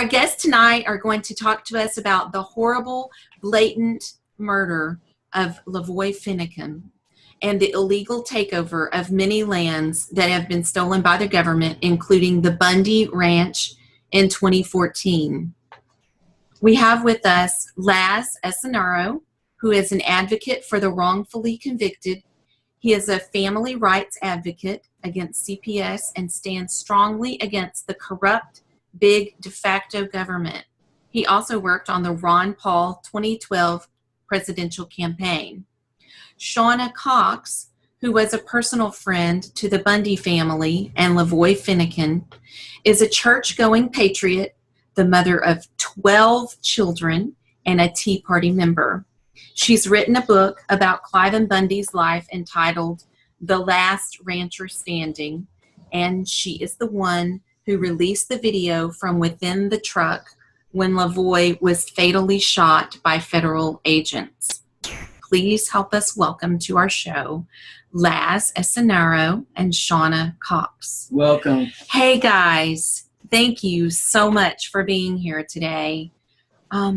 our guests tonight are going to talk to us about the horrible, blatant murder of Lavoy Finicum and the illegal takeover of many lands that have been stolen by the government, including the Bundy Ranch in 2014. We have with us Laz Esanaro, who is an advocate for the wrongfully convicted. He is a family rights advocate against CPS and stands strongly against the corrupt, big de facto government. He also worked on the Ron Paul 2012 presidential campaign. Shauna Cox, who was a personal friend to the Bundy family and Lavoy Finicum, is a church-going patriot, the mother of 12 children, and a Tea Party member. She's written a book about Cliven Bundy's life entitled The Last Rancher Standing, and she is the one who released the video from within the truck when Lavoy was fatally shot by federal agents. Please help us welcome to our show Laz Esanaro and Shauna Cox. Welcome. Hey guys, thank you so much for being here today.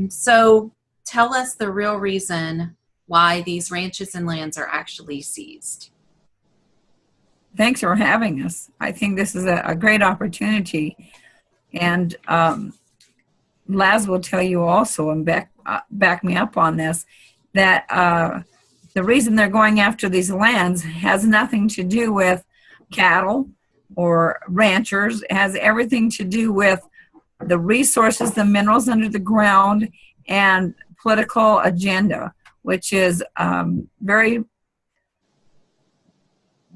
So tell us the real reason why these ranches and lands are actually seized. Thanks for having us. I think this is a great opportunity. And Laz will tell you also, and back me up on this, that the reason they're going after these lands has nothing to do with cattle or ranchers. It has everything to do with the resources, the minerals under the ground, and political agenda, which is very,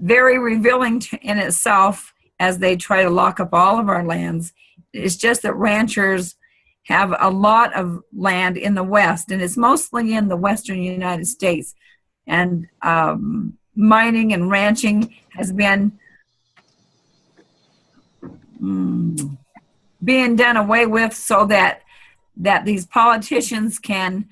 very revealing in itself as they try to lock up all of our lands. It's just that ranchers have a lot of land in the West, and it's mostly in the Western United States. And mining and ranching has been being done away with so that these politicians can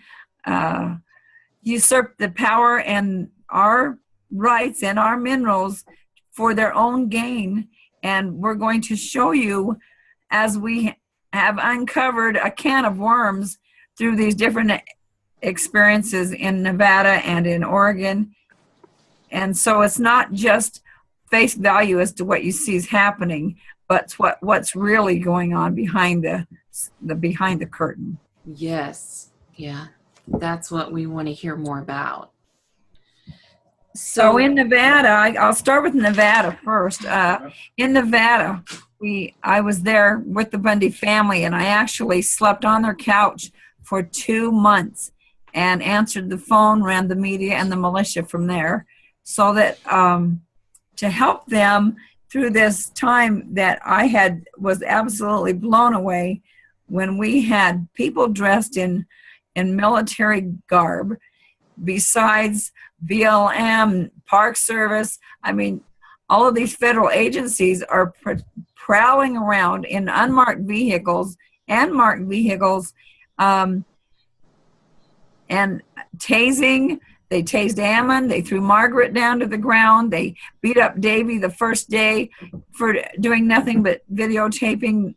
usurp the power and our rights and our minerals for their own gain. And we're going to show you, as we have uncovered a can of worms through these different experiences in Nevada and in Oregon. And so it's not just face value as to what you see is happening, but what's really going on behind the curtain. Yes, yeah, that's what we want to hear more about. So in Nevada, I'll start with Nevada first. In Nevada, I was there with the Bundy family, and I actually slept on their couch for 2 months and answered the phone, ran the media and the militia from there, so that to help them through this time that I was absolutely blown away when we had people dressed in military garb, besides BLM, Park Service. I mean, all of these federal agencies are prowling around in unmarked vehicles and marked vehicles, and tasing. They tased Ammon. They threw Margaret down to the ground. They beat up Davy the first day for doing nothing but videotaping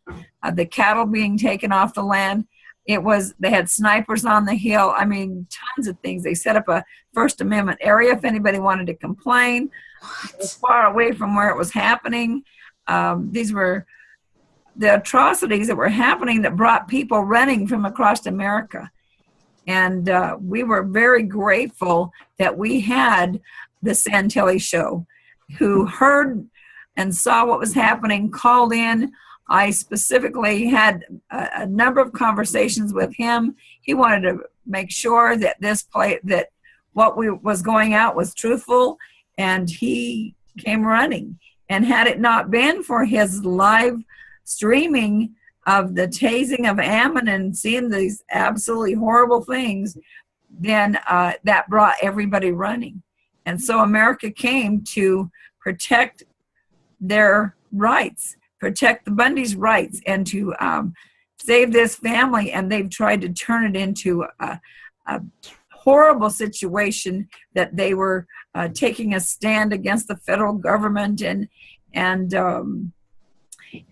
the cattle being taken off the land. They had snipers on the hill. I mean, tons of things. They set up a First Amendment area if anybody wanted to complain. It was far away from where it was happening. These were the atrocities that were happening that brought people running from across America. And we were very grateful that we had the Santilli show, who heard and saw what was happening, called in. I specifically had a number of conversations with him. He wanted to make sure that that what was going out was truthful, and he came running. And had it not been for his live streaming of the tasing of Ammon and seeing these absolutely horrible things, then that brought everybody running. And so America came to protect their rights, protect the Bundy's rights, and to save this family. And they've tried to turn it into a horrible situation that they were taking a stand against the federal government, and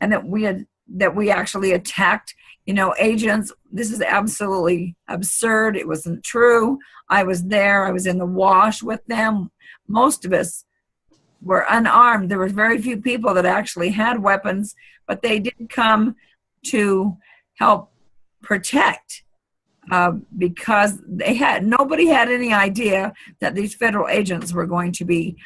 that we actually attacked agents, this is absolutely absurd. It wasn't true. I was there. I was in the wash with them. Most of us were unarmed. There were very few people that actually had weapons, but they did come to help protect because nobody had any idea that these federal agents were going to be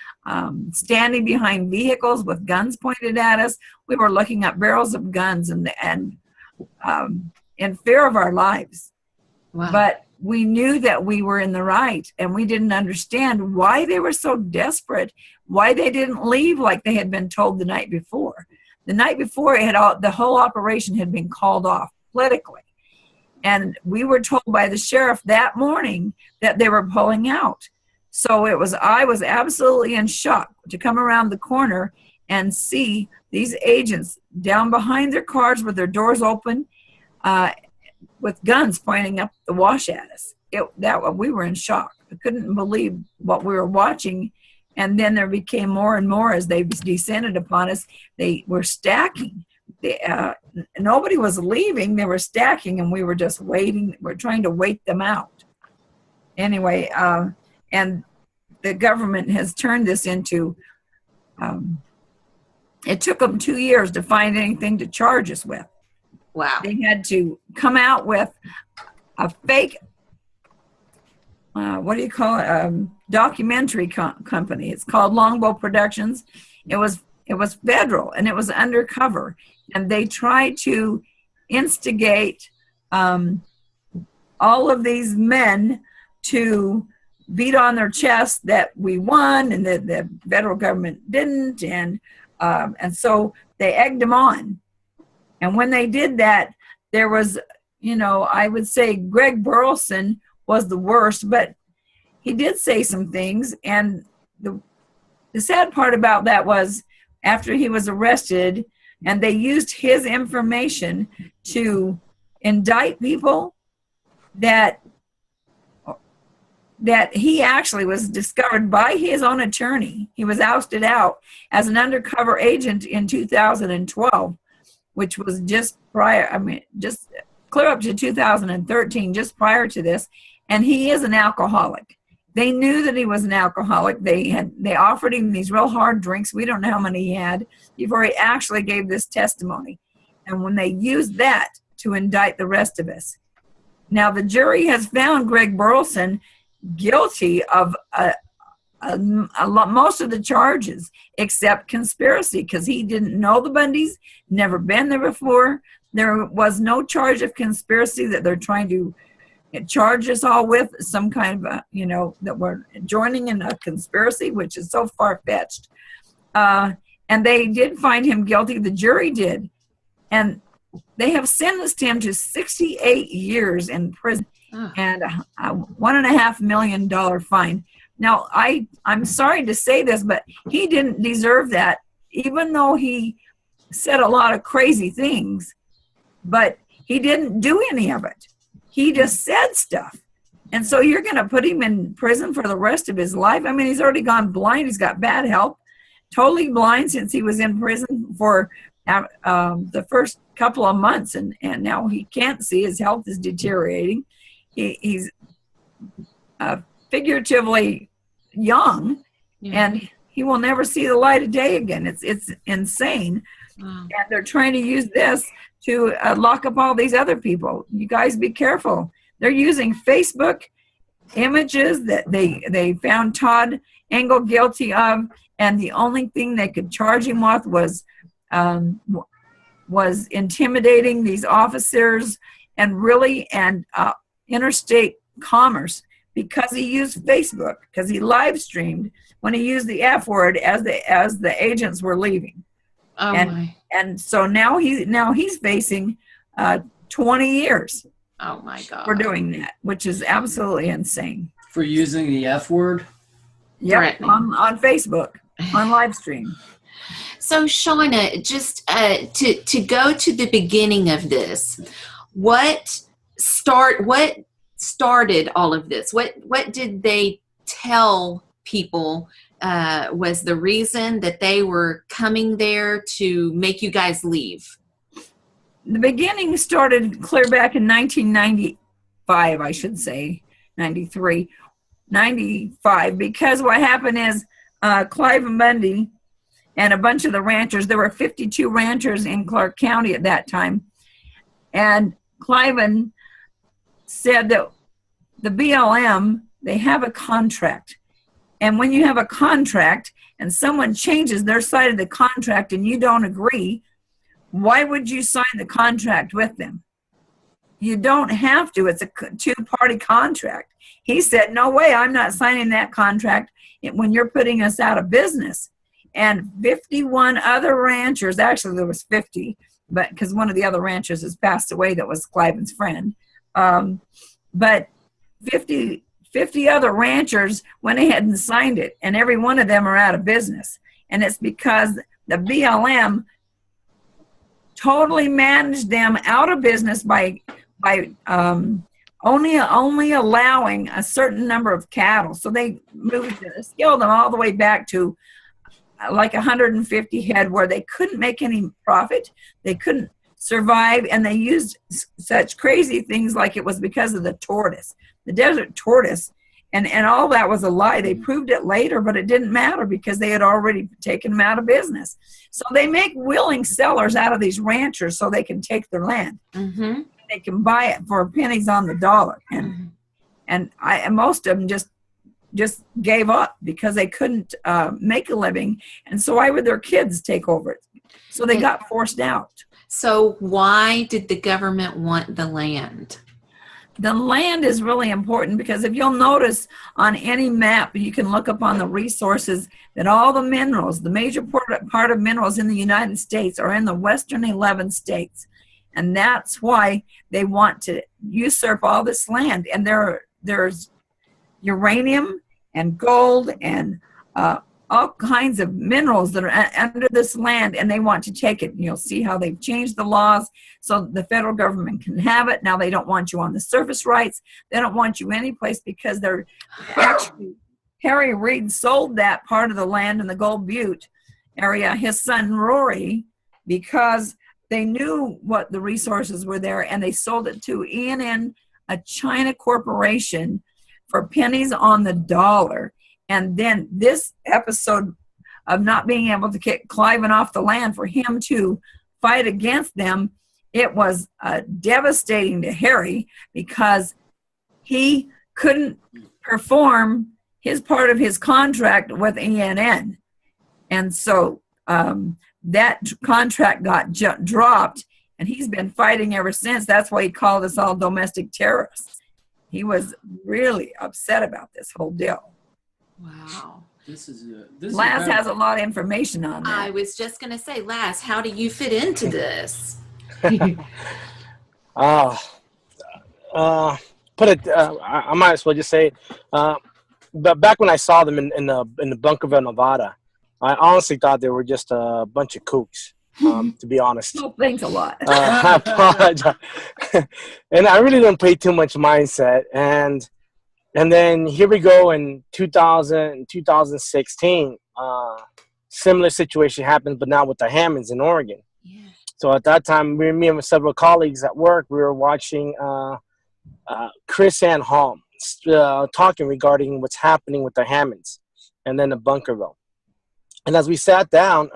standing behind vehicles with guns pointed at us. We were looking at barrels of guns and in fear of our lives. Wow. But we knew that we were in the right, and we didn't understand why they were so desperate, why they didn't leave like they had been told the night before. The night before, the whole operation had been called off politically. And we were told by the sheriff that morning that they were pulling out. So I was absolutely in shock to come around the corner and see these agents down behind their cars with their doors open, with guns pointing up the wash at us. We were in shock. I couldn't believe what we were watching. And then there became more and more as they descended upon us. They were stacking. Nobody was leaving. They were stacking, and we were just waiting. We're trying to wait them out. Anyway, and the government has turned this into, it took them 2 years to find anything to charge us with. Wow. They had to come out with a fake, documentary company. It's called Longbow Productions. It was federal, and it was undercover. And they tried to instigate all of these men to beat on their chest that we won and that the federal government didn't. And so they egged them on. And when they did that, there was, I would say Greg Burleson was the worst, but he did say some things. And the sad part about that was after he was arrested and they used his information to indict people, that he actually was discovered by his own attorney. He was ousted out as an undercover agent in 2012. Which was just just clear up to 2013, just prior to this. And he is an alcoholic. They knew that he was an alcoholic. They offered him these real hard drinks. We don't know how many he had before he actually gave this testimony. And when they used that to indict the rest of us. Now, the jury has found Greg Burleson guilty of most of the charges except conspiracy, because he didn't know the Bundys, never been there before. There was no charge of conspiracy that they're trying to charge us all with, some kind of that we're joining in a conspiracy, which is so far-fetched. And they did find him guilty, the jury did, and they have sentenced him to 68 years in prison and a $1.5 million fine. Now, I'm sorry to say this, but he didn't deserve that, even though he said a lot of crazy things, but he didn't do any of it. He just said stuff. And so you're going to put him in prison for the rest of his life? I mean, he's already gone blind. He's got bad health, totally blind since he was in prison for the first couple of months, and now he can't see. His health is deteriorating. He's figuratively young, and he will never see the light of day again. It's insane. Wow. And they're trying to use this to lock up all these other people. You guys be careful. They're using Facebook images that they found Todd Engel guilty of, and the only thing they could charge him with was intimidating these officers and interstate commerce, because he used Facebook, because he live streamed when he used the F word as the agents were leaving. And so now he's facing 20 years. Oh my God. For doing that, which is absolutely insane. For using the F word? Yep, on Facebook, on live stream. So Shauna, just to go to the beginning of this, what started all of this? What did they tell people was the reason that they were coming there to make you guys leave? the beginning started clear back in 1995, I should say, 93, 95, because what happened is Clive and Bundy and a bunch of the ranchers, there were 52 ranchers in Clark County at that time, and Cliven said that the BLM, they have a contract. And when you have a contract and someone changes their side of the contract and you don't agree, why would you sign the contract with them? You don't have to. It's a two-party contract. He said, no way, I'm not signing that contract when you're putting us out of business. And 51 other ranchers, actually there was 50, but because one of the other ranchers has passed away that was Cliven's friend. But 50 other ranchers went ahead and signed it, and every one of them are out of business. And it's because the BLM totally managed them out of business by only allowing a certain number of cattle. So they scaled them all the way back to like 150 head, where they couldn't make any profit, they couldn't survive, and they used such crazy things like it was because of the tortoise, the desert tortoise, and all that was a lie. They proved it later, but it didn't matter because they had already taken them out of business. So they make willing sellers out of these ranchers so they can take their land. Mm-hmm. They can buy it for pennies on the dollar, and most of them just gave up because they couldn't make a living, and so why would their kids take over it? So they got forced out. So why did the government want the land? The land is really important because if you'll notice on any map, you can look up on the resources that all the minerals, the major part of minerals in the United States are in the western 11 states. And that's why they want to usurp all this land. And there's uranium and gold and all kinds of minerals that are under this land, and they want to take it. And you'll see how they've changed the laws so the federal government can have it. Now they don't want you on the surface rights. They don't want you anyplace because they're actually, Harry Reid sold that part of the land in the Gold Butte area, his son Rory, because they knew what the resources were there, and they sold it to ENN, a China corporation, for pennies on the dollar. And then this episode of not being able to get Cliven off the land, for him to fight against them, it was devastating to Harry because he couldn't perform his part of his contract with ENN. And so that contract got dropped, and he's been fighting ever since. That's why he called us all domestic terrorists. He was really upset about this whole deal. Wow. Laz has a lot of information on that. I was just going to say, Laz, how do you fit into this? I might as well just say, but back when I saw them in the Bunkerville, Nevada, I honestly thought they were just a bunch of kooks. To be honest. Well, thanks a lot. I apologize. And I really didn't pay too much mindset. And then here we go in 2016. Similar situation happened, but now with the Hammonds in Oregon. Yeah. So at that time, me and several colleagues at work, we were watching Chris and Hall talking regarding what's happening with the Hammonds and then the Bunkerville. And as we sat down,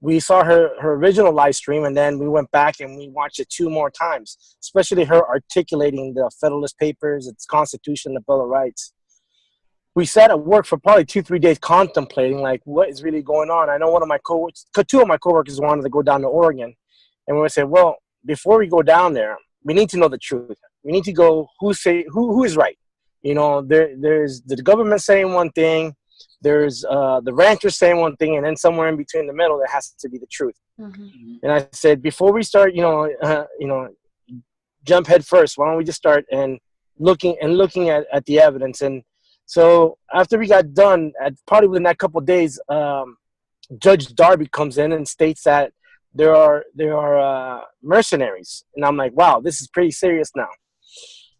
we saw her original live stream, and then we went back and we watched it 2 more times, especially her articulating the Federalist Papers, its Constitution, the Bill of Rights. We sat at work for probably 2-3 days contemplating, like, what is really going on? I know one of my coworkers, 2 of my coworkers wanted to go down to Oregon, and we said, well, before we go down there, we need to know the truth. We need to go, who is right? You know, there's the government saying one thing, there's the ranchers saying one thing, and then somewhere in between the middle, there has to be the truth. Mm-hmm. And I said, before we start, jump head first, why don't we just start and looking at the evidence? And so after we got done, probably within that couple of days, Judge Darby comes in and states that there are mercenaries, and I'm like, wow, this is pretty serious now.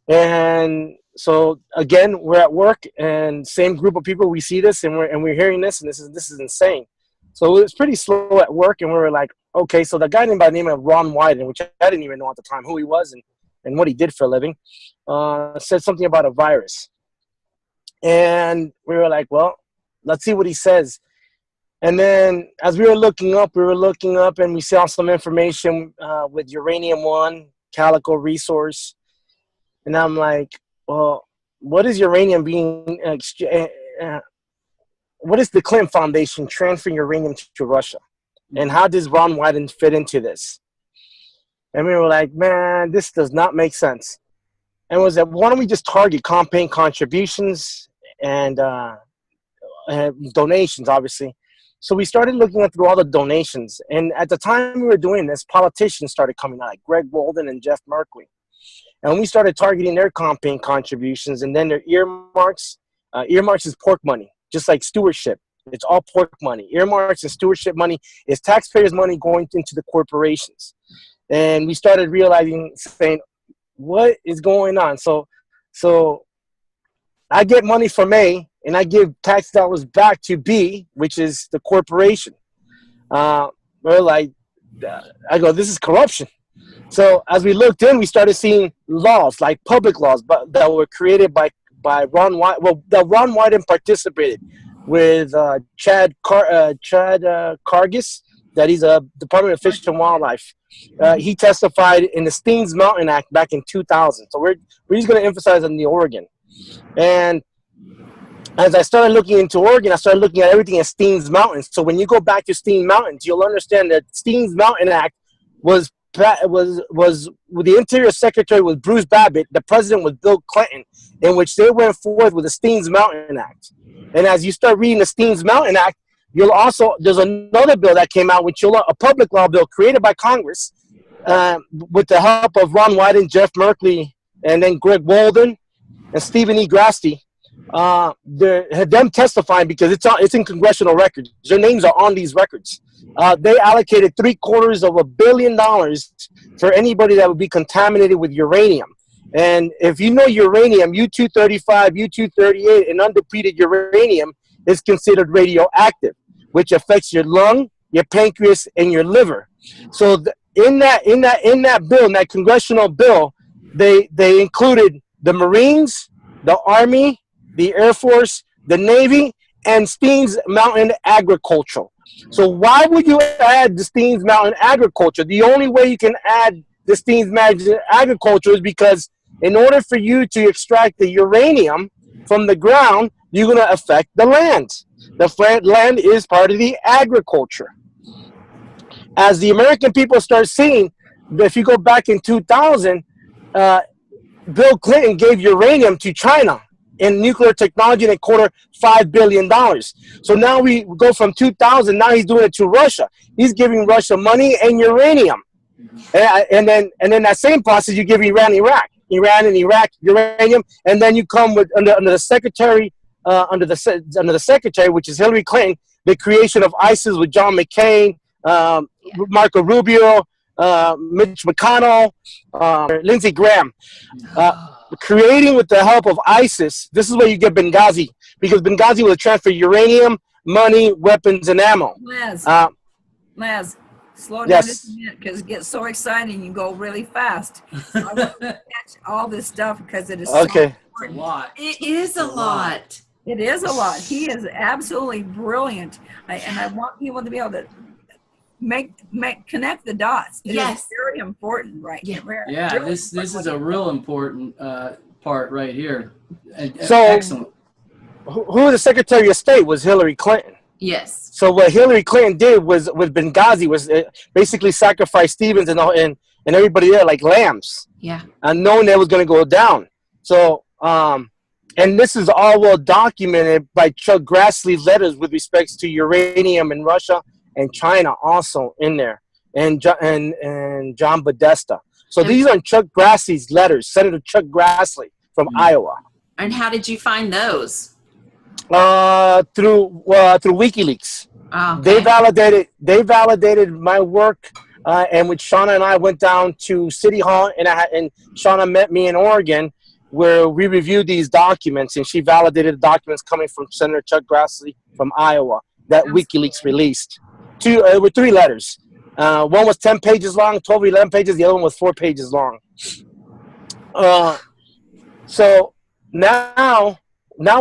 And so again, we're at work, and same group of people. We see this, and we're hearing this, and this is insane. So it was pretty slow at work, and we were like, okay, so the guy named by the name of Ron Wyden, which I didn't even know at the time who he was and what he did for a living, said something about a virus. And we were like, well, let's see what he says. And then as we were looking up and we saw some information with uranium-1, Calico Resource. And I'm like, well, what is uranium being what is the Clinton Foundation transferring uranium to Russia? And how does Ron Wyden fit into this? And we were like, man, this does not make sense. And was that, why don't we just target campaign contributions and donations, obviously. So we started looking through all the donations. And at the time we were doing this, politicians started coming out, like Greg Walden and Jeff Merkley. And we started targeting their campaign contributions and then their earmarks. Earmarks is pork money, just like stewardship. It's all pork money. Earmarks and stewardship money is taxpayers' money going into the corporations. And we started realizing, saying, what is going on? So I get money from A, and I give tax dollars back to B, which is the corporation. We're like, I go, this is corruption. So as we looked in, we started seeing laws, like public laws, but that were created by Ron Wyden. Well, that Ron Wyden participated with Chad Cargis, that he's a Department of Fish and Wildlife. He testified in the Steens Mountain Act back in 2000. So we're just going to emphasize on the Oregon. And as I started looking into Oregon, I started looking at everything in Steens Mountain. So when you go back to Steens Mountains, you'll understand that Steens Mountain Act was the Interior Secretary was Bruce Babbitt, the President was Bill Clinton, in which they went forward with the Steens Mountain Act. And as you start reading the Steens Mountain Act, you'll also, there's another bill that came out, which a public law bill created by Congress with the help of Ron Wyden, Jeff Merkley, and then Greg Walden and Stephen E. Grasty. Them testifying because it's in congressional records. Their names are on these records. They allocated $750 million for anybody that would be contaminated with uranium. And if you know uranium, U-235, U-238, and undepleted uranium is considered radioactive, which affects your lung, your pancreas, and your liver. So in that bill, in that congressional bill, they included the Marines, the Army, the Air Force, the Navy, and Steens Mountain Agriculture. So why would you add the Steens Mountain Agriculture? The only way you can add the Steens Mountain Agriculture is because in order for you to extract the uranium from the ground, you're going to affect the land. The land is part of the agriculture. As the American people start seeing, if you go back in 2000, Bill Clinton gave uranium to China in nuclear technology and $250 million. So now we go from 2000, now he's doing it to Russia. He's giving Russia money and uranium. And then that same process, you give Iran and Iraq uranium, and then you come with under the secretary, under the secretary, which is Hillary Clinton, the creation of ISIS with John McCain, Marco Rubio, Mitch McConnell, Lindsey Graham. Creating with the help of ISIS, this is where you get Benghazi, because Benghazi will transfer uranium, money, weapons, and ammo. Laz, slow down Yes. just a minute because it gets so exciting. You go really fast. I want to catch all this stuff because it is so Okay. important. A lot. It is a lot. It is a lot. He is absolutely brilliant, and I want people to be able to connect the dots. It Yes. is very important, right? Yeah. Yeah, Really this is a real important part right here. So- Excellent. Who the Secretary of State was Hillary Clinton. Yes. So what Hillary Clinton did was with Benghazi was basically sacrifice Stevens and everybody there like lambs, Yeah. knowing that was going to go down. So and this is all well documented by Chuck Grassley's letters with respects to uranium in Russia and China also in there, and John Podesta. So these are Chuck Grassley's letters, Senator Chuck Grassley from Iowa. And how did you find those? Through WikiLeaks. Okay. They validated my work, and with Shauna and I went down to City Hall, and Shauna met me in Oregon, where we reviewed these documents, and she validated the documents coming from Senator Chuck Grassley from Iowa that WikiLeaks released. With 3 letters. One was 10 pages long, 12 or 11 pages. The other one was 4 pages long. So now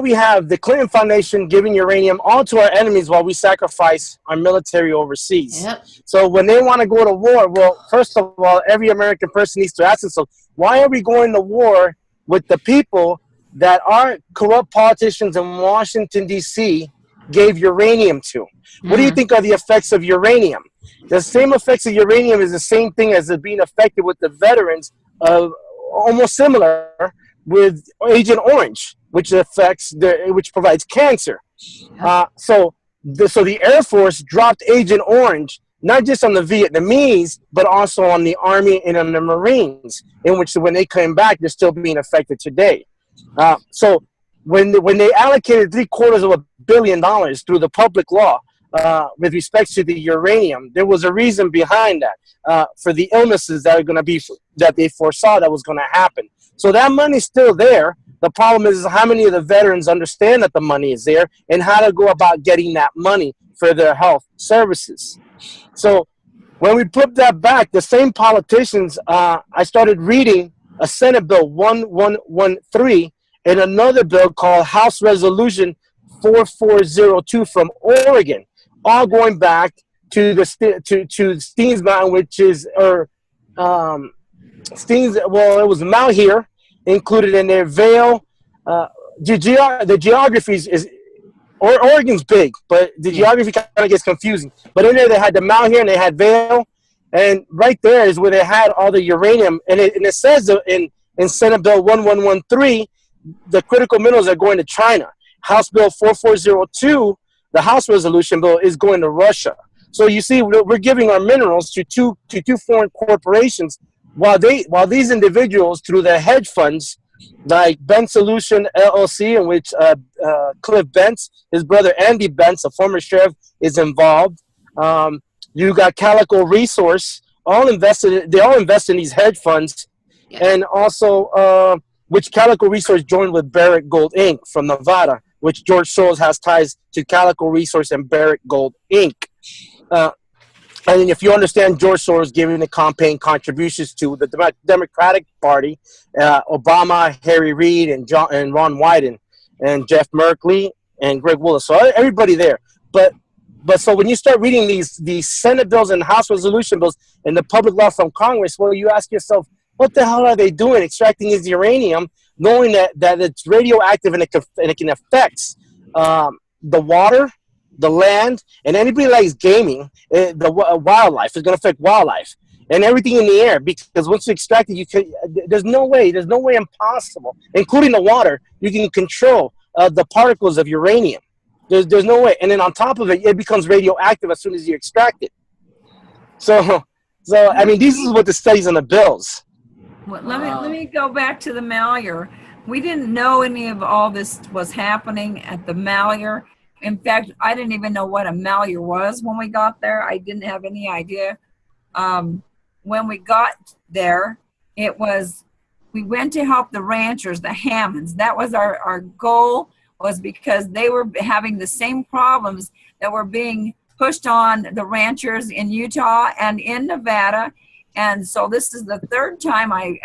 we have the Clinton Foundation giving uranium all to our enemies while we sacrifice our military overseas. Yep. So when they want to go to war, well, first of all, every American person needs to ask themselves, why are we going to war with the people that our corrupt politicians in Washington, D.C. gave uranium to? What do you think are the effects of uranium? The same effects of uranium is the same thing as it being affected with the veterans of almost similar with Agent Orange, which provides cancer. So the Air Force dropped Agent Orange not just on the Vietnamese, but also on the Army and on the Marines, in which when they came back, they're still being affected today. So when they allocated $750 million through the public law with respect to the uranium, there was a reason behind that for the illnesses that are going to be that they foresaw that was going to happen. So that money's still there. The problem is how many of the veterans understand that the money is there and how to go about getting that money for their health services. So when we put that back, the same politicians, I started reading a Senate Bill 1113 and another bill called House Resolution 4402 from Oregon, all going back to the Steens Mountain, which is Steens. Well, it was Mount here included in their Vale. The geography is Oregon's big, but the geography kind of gets confusing. But in there, they had the Mount here and they had Vale, and right there is where they had all the uranium. And it says in Senate Bill 1113, the critical minerals are going to China. House Bill 4402, the House resolution bill, is going to Russia. So you see, we're giving our minerals to two foreign corporations, while these individuals, through their hedge funds, like Bent Solution LLC, in which Cliff Bentz, his brother Andy Bentz, a former sheriff, is involved. You got Calico Resource, they all invest in these hedge funds, and also which Calico Resource joined with Barrick Gold Inc. from Nevada, which George Soros has ties to Calico Resource and Barrick Gold Inc. And if you understand George Soros giving the campaign contributions to the Democratic Party, Obama, Harry Reid, and Ron Wyden, and Jeff Merkley, and Greg Willis, so everybody there. But so when you start reading these Senate bills and House resolution bills and the public law from Congress, well, you ask yourself, what the hell are they doing extracting this uranium, knowing that it's radioactive and it can affect the water, the land, and anybody that likes gaming, wildlife is going to affect wildlife and everything in the air, because once you extract it, there's no way impossible, including the water, you can control the particles of uranium. There's no way. And then on top of it, it becomes radioactive as soon as you extract it. So I mean, this is what the studies on the bills. Well, let me go back to the Malheur. We didn't know any of all this was happening at the Malheur. In fact, I didn't even know what a Malheur was when we got there. I didn't have any idea. When we got there, we went to help the ranchers, the Hammonds. That was our goal, was because they were having the same problems that were being pushed on the ranchers in Utah and in Nevada. And so this is the third time I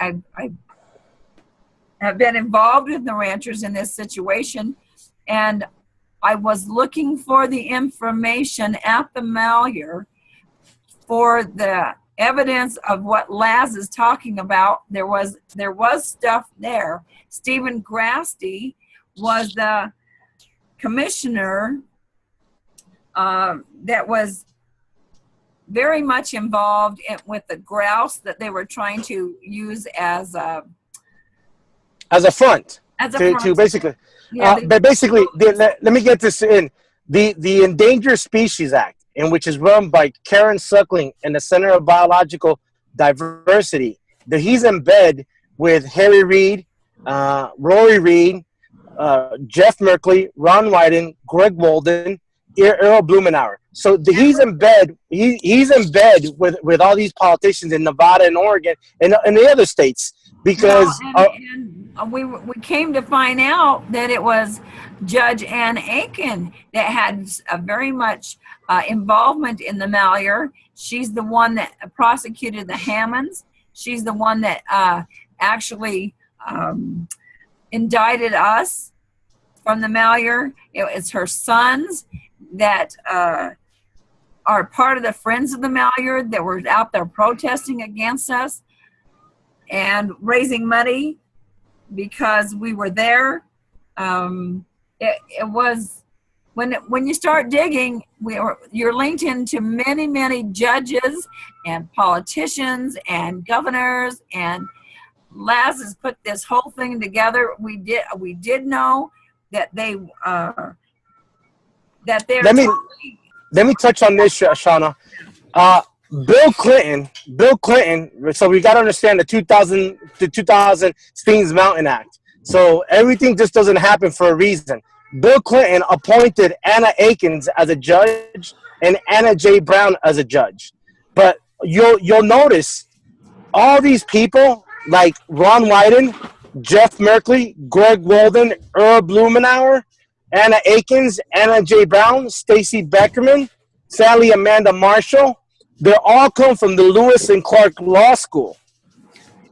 have been involved with the ranchers in this situation. And I was looking for the information at the Malheur for the evidence of what Laz is talking about. There was stuff there. Stephen Grasty was the commissioner that was very much involved with the grouse that they were trying to use as a front. To basically. But basically, let me get this in. The Endangered Species Act, in which is run by Karen Suckling and the Center of Biological Diversity, he's in bed with Harry Reid, Rory Reid, Jeff Merkley, Ron Wyden, Greg Walden, Earl Blumenauer. So he's in bed. He's in bed with all these politicians in Nevada and Oregon and the other states because. we came to find out that it was Judge Ann Aiken that had very much involvement in the malheur. She's the one that prosecuted the Hammonds. She's the one that actually indicted us from the malheur. It's her sons that are part of the Friends of the Malheur that were out there protesting against us and raising money because we were there. It was when you start digging, you're linked into many judges and politicians and governors, and Laz has put this whole thing together. We did know that they're Let me touch on this, Shauna. Bill Clinton. So we got to understand the 2000 Steens Mountain Act. So everything just doesn't happen for a reason. Bill Clinton appointed Anna Akins as a judge and Anna J. Brown as a judge. But you'll notice all these people like Ron Wyden, Jeff Merkley, Greg Walden, Earl Blumenauer, Anna Akins, Anna J. Brown, Stacy Beckerman, Sally Amanda Marshall, they all come from the Lewis and Clark Law School.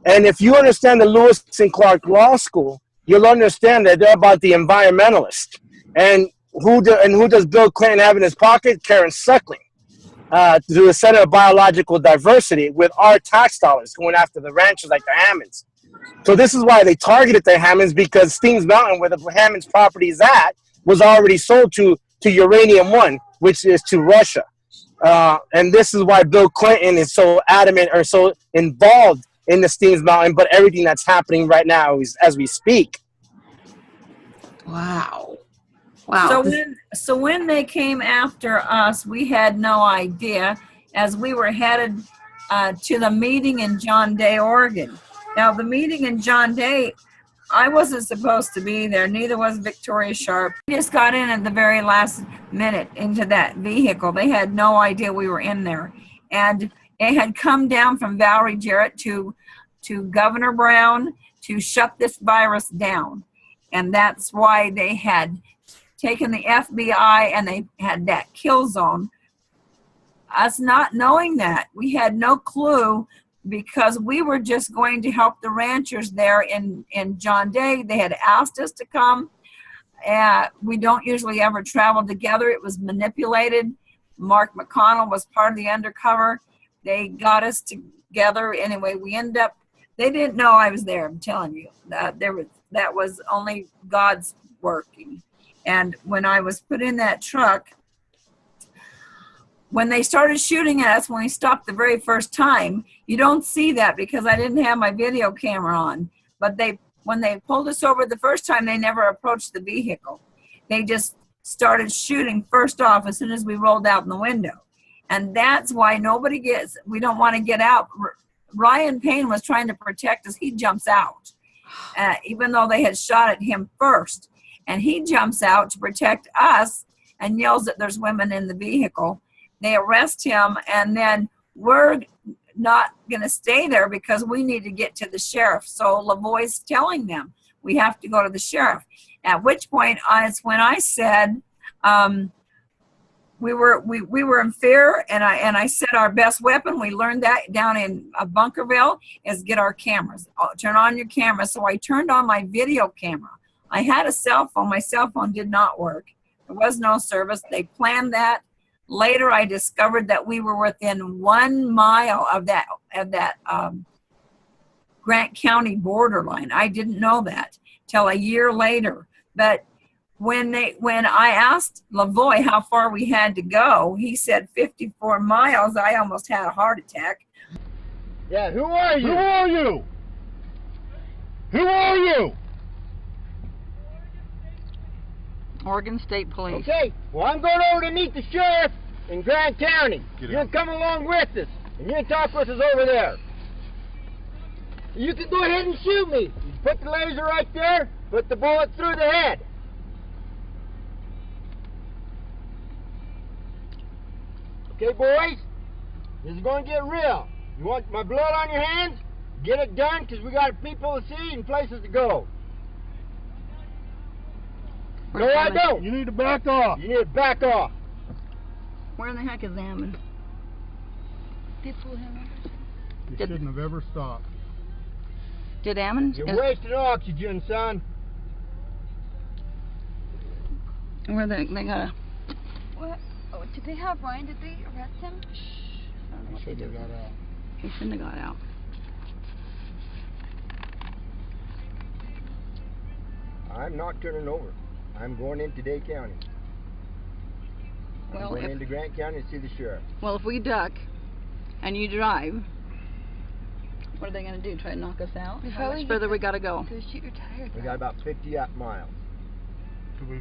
And if you understand the Lewis and Clark Law School, you'll understand that they're about the environmentalist. And who does Bill Clinton have in his pocket? Karen Suckling, to the Center of Biological Diversity, with our tax dollars going after the ranchers like the Hammonds. So this is why they targeted the Hammonds, because Steens Mountain, where the Hammonds property is at, was already sold to Uranium One, which is to Russia. And this is why Bill Clinton is so adamant or so involved in the Steens Mountain, but everything that's happening right now is as we speak. Wow. So when they came after us, we had no idea, as we were headed to the meeting in John Day, Oregon. Now, the meeting in John Day, I wasn't supposed to be there. Neither was Victoria Sharp. We just got in at the very last minute into that vehicle. They had no idea we were in there. And it had come down from Valerie Jarrett to Governor Brown to shut this virus down. And that's why they had taken the FBI and they had that kill zone. Us not knowing that, we had no clue, because we were just going to help the ranchers there in John Day. They had asked us to come. We don't usually ever travel together. It was manipulated. Mark McConnell was part of the undercover. They got us together. Anyway, we ended up, they didn't know I was there, I'm telling you. That was only God's working. And when I was put in that truck, when they started shooting at us, when we stopped the very first time, you don't see that because I didn't have my video camera on. But when they pulled us over the first time, they never approached the vehicle. They just started shooting first off as soon as we rolled out in the window. And that's why we don't want to get out. Ryan Payne was trying to protect us. He jumps out, even though they had shot at him first. And he jumps out to protect us and yells that there's women in the vehicle. They arrest him, and then we're not going to stay there because we need to get to the sheriff. So Lavoie's telling them we have to go to the sheriff. At which point, it's when I said we were in fear, and I said our best weapon, we learned that down in Bunkerville, is get our cameras. Turn on your camera. So I turned on my video camera. I had a cell phone. My cell phone did not work. There was no service. They planned that. Later, I discovered that we were within 1 mile of that Grant County borderline. I didn't know that till a year later. But when I asked Lavoie how far we had to go, he said 54 miles. I almost had a heart attack. Yeah, who are you? Who are you? Who are you? Oregon State Police. Okay, well, I'm going over to meet the sheriff in Grant County. You'll come along with us, and you can talk with us over there. You can go ahead and shoot me. You put the laser right there, put the bullet through the head. Okay, boys, this is going to get real. You want my blood on your hands? Get it done, because we got people to see and places to go. No, I don't. You need to back off. You need to back off. Where in the heck is Ammon? You shouldn't have ever stopped. Did Ammon? You're wasting oxygen, son. Where they got a... What? Oh, did they have Ryan? Did they arrest him? I don't know what they Shouldn't did. have got out. He shouldn't have got out. I'm not turning over. I'm going into Dade County. I'm Well, going into Grant County to see the sheriff. Well, if we duck and you drive, what are they going to do? Try to knock us out? We How probably much further get we got to go? To shoot your tires We out. got about 50 miles. Do we?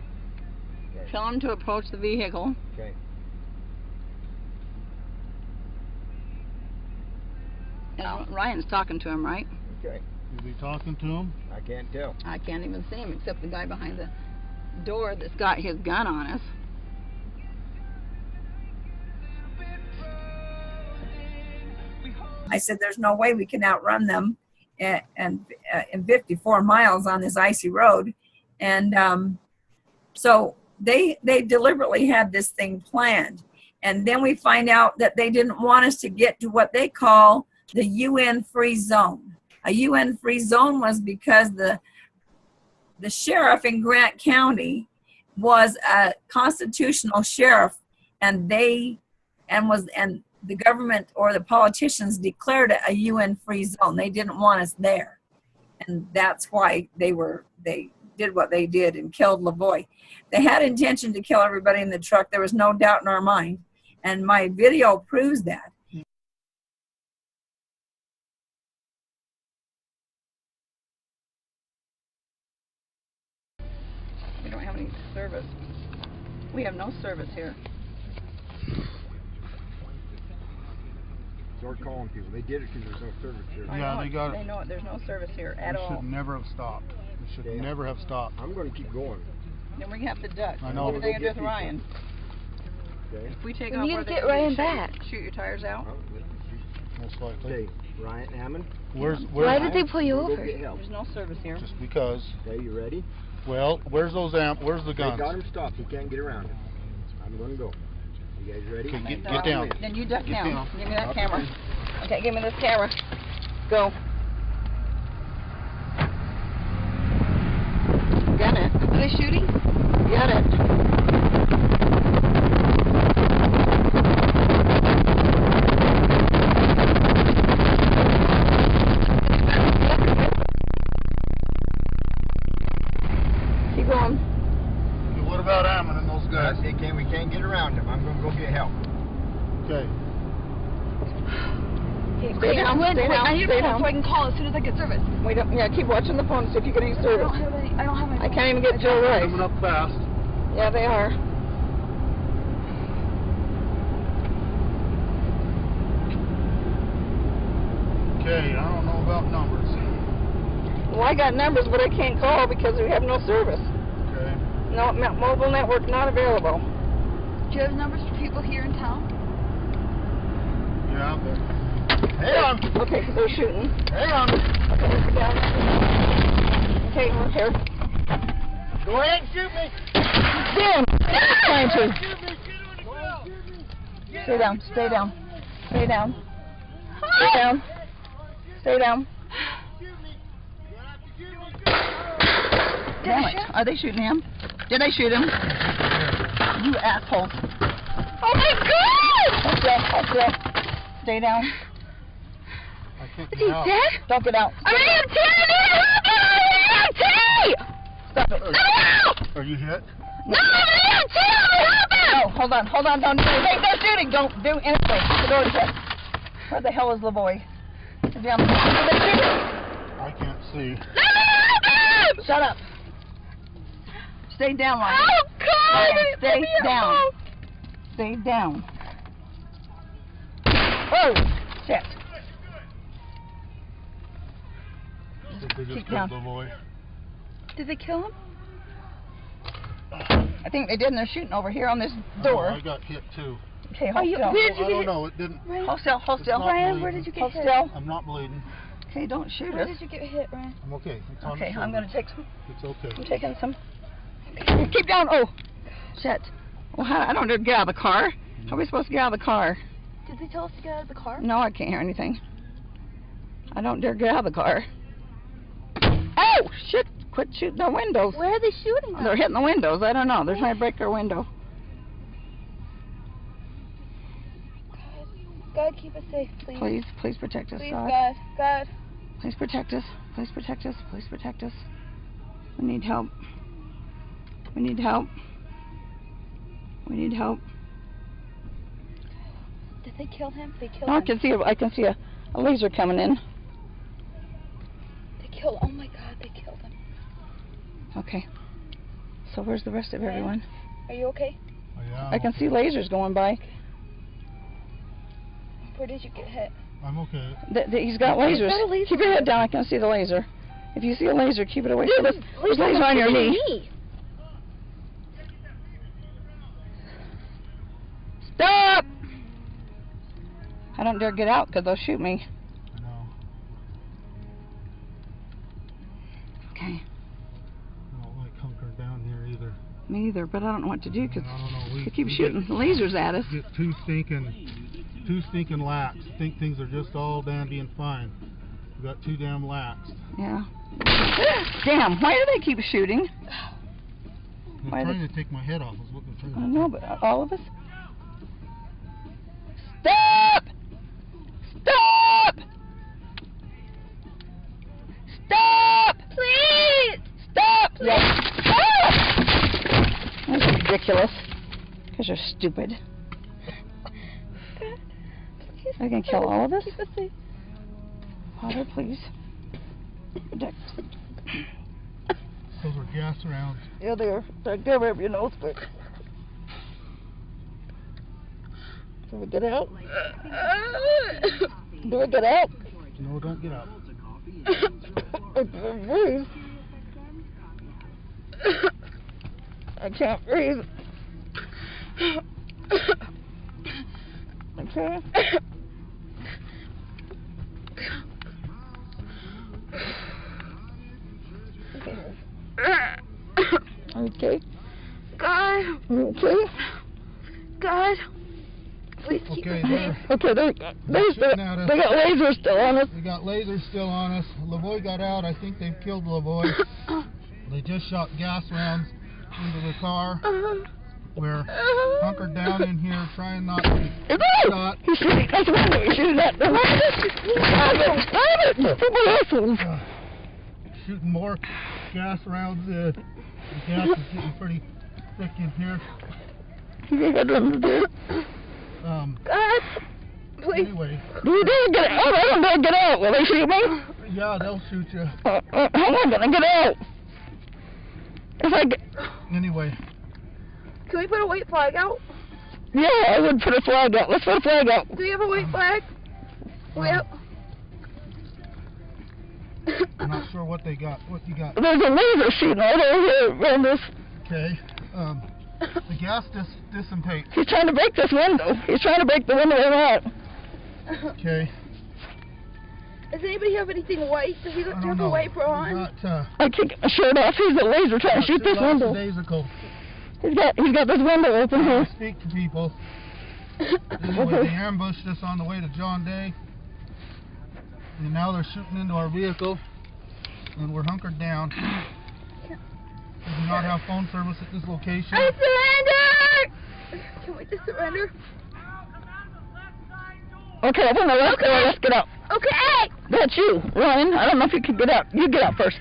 Okay. Tell them to approach the vehicle. Okay. And Ryan's talking to him, right? Okay. Is he talking to him? I can't tell. I can't even see him except the guy behind the door that's got his gun on us. I said, there's no way we can outrun them in 54 miles on this icy road. And so they deliberately had this thing planned. And then we find out that they didn't want us to get to what they call the UN free zone. A UN free zone was because the sheriff in Grant County was a constitutional sheriff, and the government or the politicians declared it a UN free zone. They didn't want us there. And that's why they did what they did and killed Lavoie. They had intention to kill everybody in the truck. There was no doubt in our mind. And my video proves that. We don't have any service. We have no service here. Start calling people. They did it because there's no service here. I Yeah, know they it. got it. They know it. There's no service here at We all. should never have stopped. We should Yeah. never have stopped. I'm going to keep going. Then we have to duck. I know. What are they going to do with Ryan? Okay. If we take We off, need what to are they get gonna do? Ryan Shoot- back. Shoot your tires out? Well, Most likely. okay, Ryan Hammond. Where's Why did they pull you We'll go over? get help. There's no service here. Just because. Okay, you ready? Well, where's those where's the They got guns? him stopped. We can't get around him. I'm going to go. You guys ready? Okay, get Follow down. me. Then you duck Get down. down. Give me that Up camera. and- Okay, give me this camera. Go. Got it. Are they shooting? Got it. Keep going. Okay, what about Ammon and those guys? We can't get around him. I'm going to go get help. Okay. Stay down. Stay down. I need Stay a phone down. so I can call as soon as I get service. Wait up. Yeah, keep watching the phone. See if you get any I service. don't have any. I don't have my I phone. can't even get Joe Rice. Coming up fast. Yeah, they are. Okay, I don't know about numbers. Well, I got numbers, but I can't call because we have no service. Okay. No, mobile network not available. Do you have numbers for people here in town? Yeah, but Hang on. Okay, they're shooting. Hang on. Okay, sit down. Okay, we're here. Go ahead and shoot me. Damn! Trying to. Shoot me. Go ahead and shoot me. Stay down. Stay down. Stay down. Stay down. Stay down. Shoot me. You're going to have to shoot me. Damn it. Are they shooting him? Did they shoot him? You assholes. Oh my God! Hold still. Hold still. Stay down. I can't Is get he out. dead? Don't get out. I'm an EMT! I'm an EMT! Stop it. No! Are you hit? No, I'm an EMT! No, hold on. Hold on. Don't do anything. They're shooting. Don't do anything. The door's shut. Where the hell is Lavoie? Is he on the Are they shooting? I can't see. Shut up. Stay down, Ryan. Oh God! Ryan, stay Let me down. out. Stay down. Oh, shit. I think they just Keep down. killed the boy. Did they kill him? I think they did, and they're shooting over here on this door. I got hit too. Okay, hold you- still. where did I you don't get know. It didn't. Hold still, hold It's still. not Ryan, bleeding. where did you get Hold hit? still. I'm not bleeding. Okay, don't shoot Where us. did you get hit, Ryan? I'm okay. It's on Okay, the I'm shoulder. gonna take some. It's okay. I'm taking some Keep down. Oh, shit. Well, I don't dare get out of the car. How are we supposed to get out of the car? Did they tell us to get out of the car? No, I can't hear anything. I don't dare get out of the car. Oh, shit. Quit shooting the windows. Where are they shooting them? They're hitting the windows. I don't know. They're trying to break our window. God, keep us safe, please. Please, please protect us, Please, God. God. God. Please protect us. Please protect us. Please protect us. We need help. We need help. We need help. Did they kill him? They killed No, him. I can see a laser coming in. They killed. Oh my God, they killed him. Okay. So where's the rest of everyone? Are you okay? Oh, yeah, I can see lasers going by. Where did you get hit? I'm okay. He's got lasers. got a laser. Keep your head down. I can see the laser. If you see a laser, keep it away. There's laser on your knee. Stop! I don't dare get out because they'll shoot me. I know. Okay. I don't like hunkering down here either. Me either, but I don't know what to do because I don't know. they keep shooting lasers at us. Get too stinking lax. Think things are just all dandy and fine. We got too damn lax. Yeah. Damn, why do they keep shooting? They're Why trying to take my head off. Is what they're trying to I do. know, but all of us? Stop! Stop! Stop! Please! Stop! Yes. Ah! That's ridiculous. Because you're stupid. Are you going to kill all of us? Keep us safe. Father, please. Protect. Those are gas rounds. Yeah, they are. They're good up your nose, but... Do we get out? Do we get out? No, don't get up. I can't breathe. I can't breathe. Okay. Okay. God. Okay. God. Please keep Okay, us there. safe. Okay, they got lasers still on us. We got lasers still on us. Lavoy got out. I think they've killed Lavoy. They just shot gas rounds into the car. We're hunkered down in here, trying not to be shot. He's shooting. That's the window. He's shooting at the window. Stop it! Shooting more gas rounds. The gas is getting pretty thick in here. God. Please. Anyway, You didn't get out. I don't dare get out. Will they shoot me? yeah, they'll shoot you. Hang on, I'm gonna get out. If I get... Anyway, Can we put a white flag out? Yeah, I would put a flag out. Let's put a flag out. Do we have a white flag? Yep. I'm not sure what they got. What you got? There's a laser shooting right over here around us. Okay. The gas dissipates. He's trying to break this window. He's trying to break the window we're at. Okay. Does anybody have anything white? Does he I have don't a know. wiper on? I can't get my shirt off. He's a laser trying to shoot this window. Daisical. He's got this window open here. Speak to people. Anyway, they ambushed us on the way to John Day. And now they're shooting into our vehicle. And we're hunkered down. We do not have phone service at this location. I surrender! Can we just surrender? Okay, open the left door. Let's get out. Okay! That's you, Ryan. I don't know if you can get out. You get out first.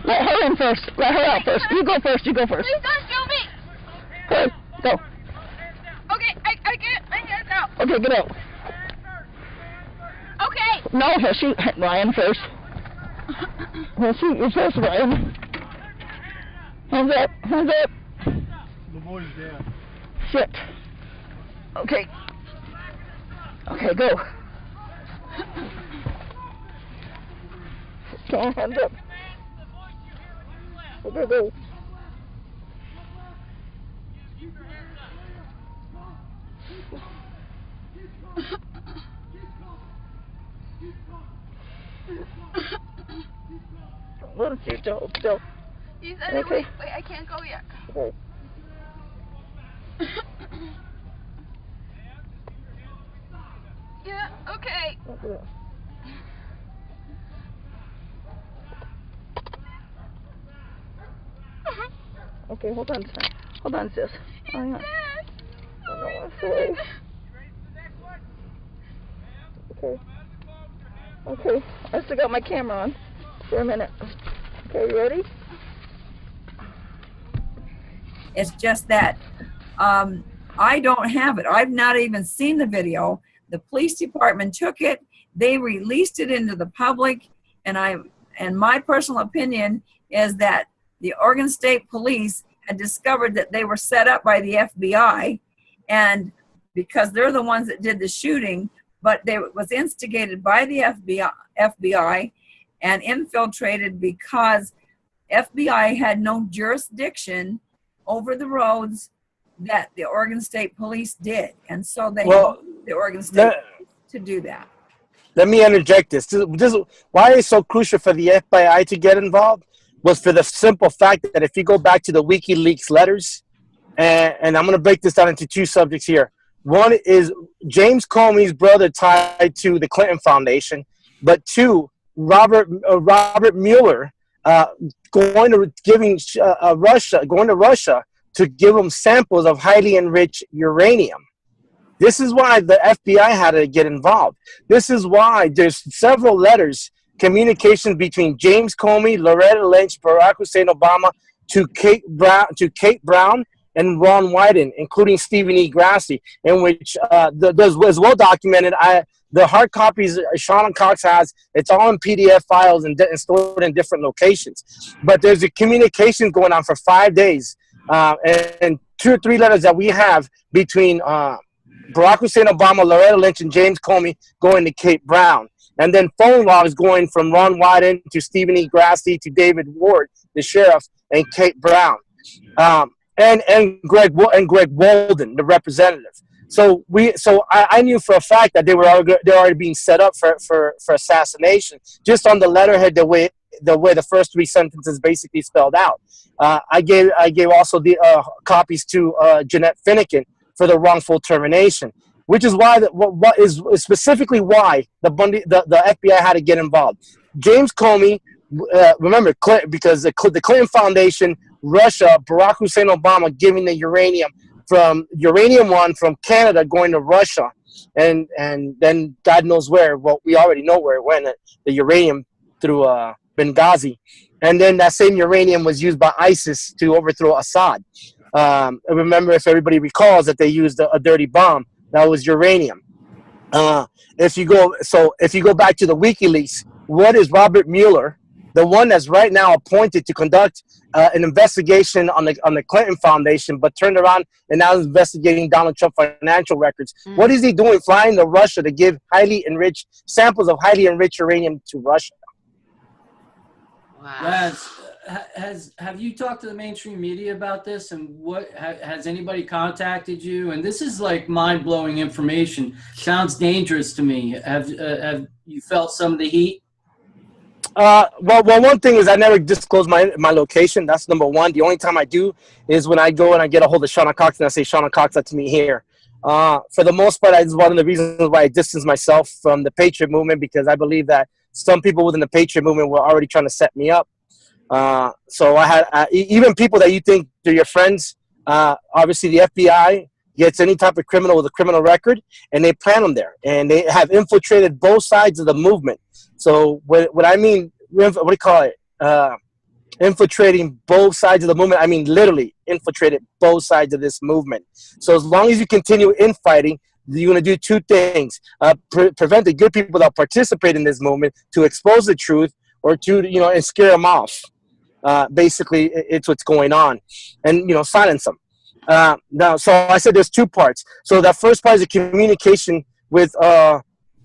Let her in first. Let her out first. You go first. You go first. Please don't shoot me! Hey, go. Okay, I get out. Okay, get out. Okay! No, he'll shoot Ryan first. He'll shoot you first, Ryan. Hands up. Hands up. The boy's dead. Shit. Okay. Okay, go. Okay, hands up. Okay, go. Let him shoot you. Hold still. He said Okay. wait, I can't go yet. Okay. Yeah, okay. Okay, hold on, son. Hold on, sis. Hang on. Dad. Oh, no, I'm sorry. Okay. Okay, I still got my camera on for a minute. Okay, you ready? It's just that I don't have it. I've not even seen the video. The police department took it. They released it into the public, and my personal opinion is that the Oregon State Police had discovered that they were set up by the FBI, and because they're the ones that did the shooting, but it was instigated by the FBI and infiltrated because FBI had no jurisdiction over the roads that the Oregon State Police did. And so they used the Oregon State Police to do that. Let me interject this. This is why it's so crucial for the FBI to get involved was for the simple fact that if you go back to the WikiLeaks letters, and I'm going to break this down into two subjects here. One is James Comey's brother tied to the Clinton Foundation, but two, Robert Mueller going to Russia to give them samples of highly enriched uranium. This is why the FBI had to get involved. This is why there's several letters, communications between James Comey, Loretta Lynch, Barack Hussein Obama, to Kate Brown and Ron Wyden, including Stephen E. Grassi, in which was well documented. The hard copies Shauna Cox has, it's all in PDF files and stored in different locations. But there's a communication going on for 5 days, and 2 or 3 letters that we have between Barack Hussein Obama, Loretta Lynch, and James Comey going to Kate Brown. And then phone logs going from Ron Wyden to Stephen E. Grassi to David Ward, the sheriff, and Kate Brown, and Greg Walden, the representative. So I knew for a fact that they're already being set up for assassination, just on the letterhead, the way the first 3 sentences basically spelled out. I gave also the copies to Jeanette Finnegan for the wrongful termination, which is why what is specifically why the FBI had to get involved. James Comey, remember, because the Clinton Foundation, Russia, Barack Hussein Obama giving the uranium one from Canada going to Russia, and then God knows where. Well, we already know where it went. The uranium through Benghazi, and then that same uranium was used by ISIS to overthrow Assad. Remember, if everybody recalls, that they used a dirty bomb that was uranium. If you go back to the WikiLeaks, what is Robert Mueller, the one that's right now appointed to conduct an investigation on the Clinton Foundation, but turned around and now is investigating Donald Trump financial records? What is he doing, flying to Russia to give samples of highly enriched uranium to Russia? Wow. Have you talked to the mainstream media about this, and what has anybody contacted you? And this is like mind-blowing information. Sounds dangerous to me. Have you felt some of the heat? Well, one thing is I never disclose my location. That's number one. The only time I do is when I go and I get a hold of Shauna Cox and I say, Shauna Cox, let's meet here. For the most part, it's one of the reasons why I distance myself from the Patriot movement, because I believe that some people within the Patriot movement were already trying to set me up. So I had even people that you think they're your friends. Obviously, the FBI gets any type of criminal with a criminal record, and they plant them there, and they have infiltrated both sides of the movement. So what I mean, what do you call it? Infiltrating both sides of the movement. I mean, literally infiltrated both sides of this movement. So as long as you continue infighting, you're going to do 2 things: prevent the good people that participate in this movement to expose the truth, or to and scare them off. Basically, it's what's going on, and silence them. Now, so I said there's 2 parts. So that first part is a communication with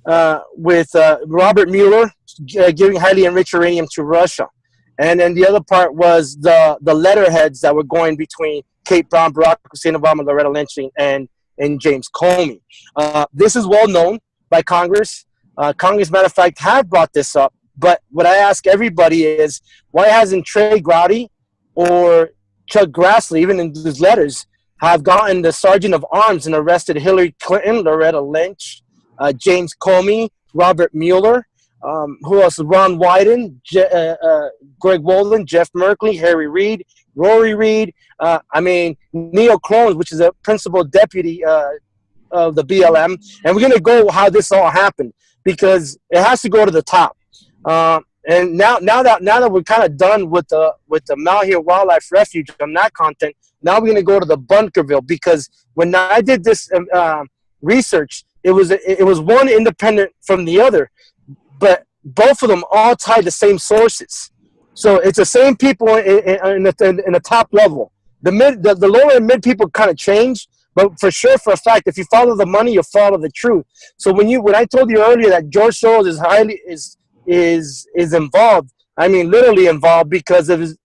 Robert Mueller giving highly enriched uranium to Russia, and then the other part was the letterheads that were going between Kate Brown, Barack Hussein Obama, Loretta Lynch, and James Comey. This is well known by Congress. Congress, matter of fact, have brought this up. But what I ask everybody is, why hasn't Trey Gowdy or Chuck Grassley, even in his letters, have gotten the sergeant of arms and arrested Hillary Clinton, Loretta Lynch, James Comey, Robert Mueller, who else? Ron Wyden, Greg Walden, Jeff Merkley, Harry Reid, Rory Reid. Neil Crones, which is a principal deputy of the BLM. And we're going to go how this all happened, because it has to go to the top. And now that we're kind of done with the Malheur Wildlife Refuge on that content, now we're going to go to the Bunkerville, because when I did this research, it was one independent from the other, but both of them all tied the same sources. So it's the same people in the top level. The lower and mid people kind of change, but for sure, for a fact, if you follow the money, you follow the truth. So when I told you earlier that George Soros is involved, I mean literally involved, because of his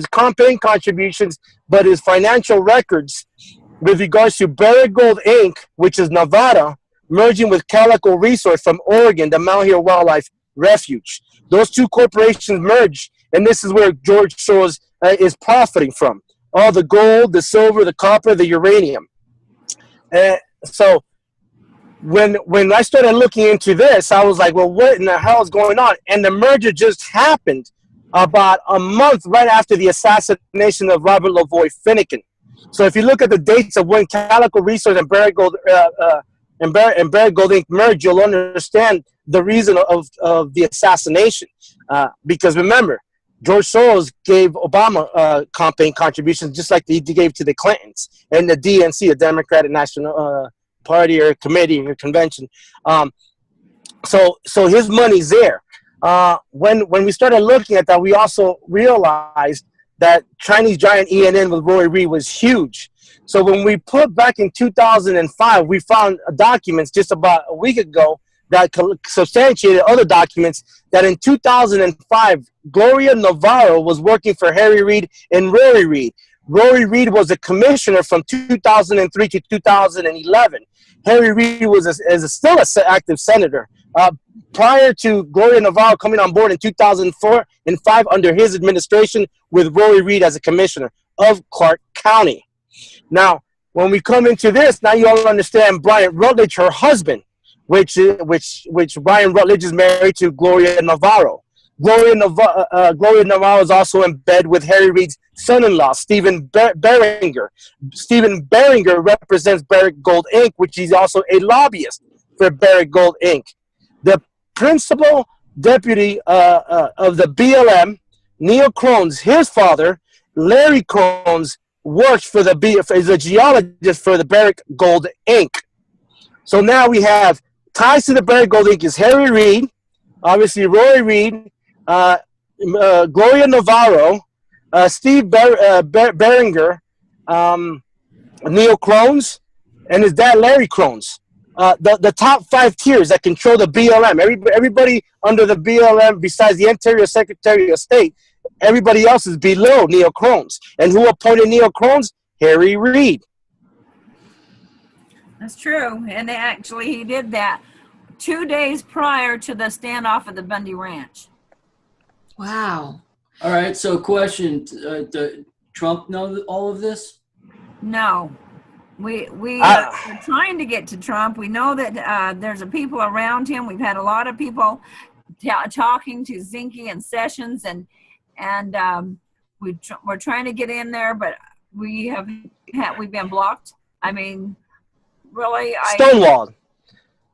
campaign contributions, but his financial records with regards to Barrick Gold Inc., which is Nevada, merging with Calico Resource from Oregon, the Malheur Wildlife Refuge. Those two corporations merge, and this is where George Soros is profiting from. All the gold, the silver, the copper, the uranium. So when I started looking into this, I was like, well, what in the hell is going on? And the merger just happened about a month right after the assassination of Robert Lavoie Finnegan. So if you look at the dates of when Calico Resource and Barrick Gold Inc. merged, you'll understand the reason of the assassination. Because remember, George Soros gave Obama campaign contributions, just like he gave to the Clintons and the DNC, the Democratic National Party or committee or convention. So his money's there. When we started looking at that, we also realized that Chinese giant ENN with Roy Reid was huge. So when we put back in 2005, we found documents just about a week ago that substantiated other documents that in 2005, Gloria Navarro was working for Harry Reid and Rory Reid. Rory Reid was a commissioner from 2003 to 2011. Harry Reid was still an active senator. Prior to Gloria Navarro coming on board in 2004 and 2005 under his administration with Rory Reid as a commissioner of Clark County. Now, when we come into this, now you all understand Brian Rutledge, her husband, which Brian Rutledge is married to Gloria Navarro. Gloria Navarro is also in bed with Harry Reid's son-in-law, Stephen Beringer. Stephen Beringer represents Barrick Gold Inc., which he's also a lobbyist for Barrick Gold Inc. The principal deputy of the BLM, Neil Crones, his father, Larry Crones, works for is a geologist for the Barrick Gold Inc. So now we have ties to the Barrick Gold Inc. is Harry Reid, obviously Roy Reid, Gloria Navarro, Steve Beringer, Neil Crones, and his dad Larry Crones. The top 5 tiers that control the BLM. Everybody under the BLM, besides the Interior Secretary of State, everybody else is below Neil Crones. And who appointed Neil Crones? Harry Reid. That's true. And he did that 2 days prior to the standoff at the Bundy Ranch. Wow. All right. So question, does Trump know all of this? No. We're trying to get to Trump. We know that there's people around him. We've had a lot of people talking to Zinke and Sessions, and we're trying to get in there, but we've been blocked. I mean, really,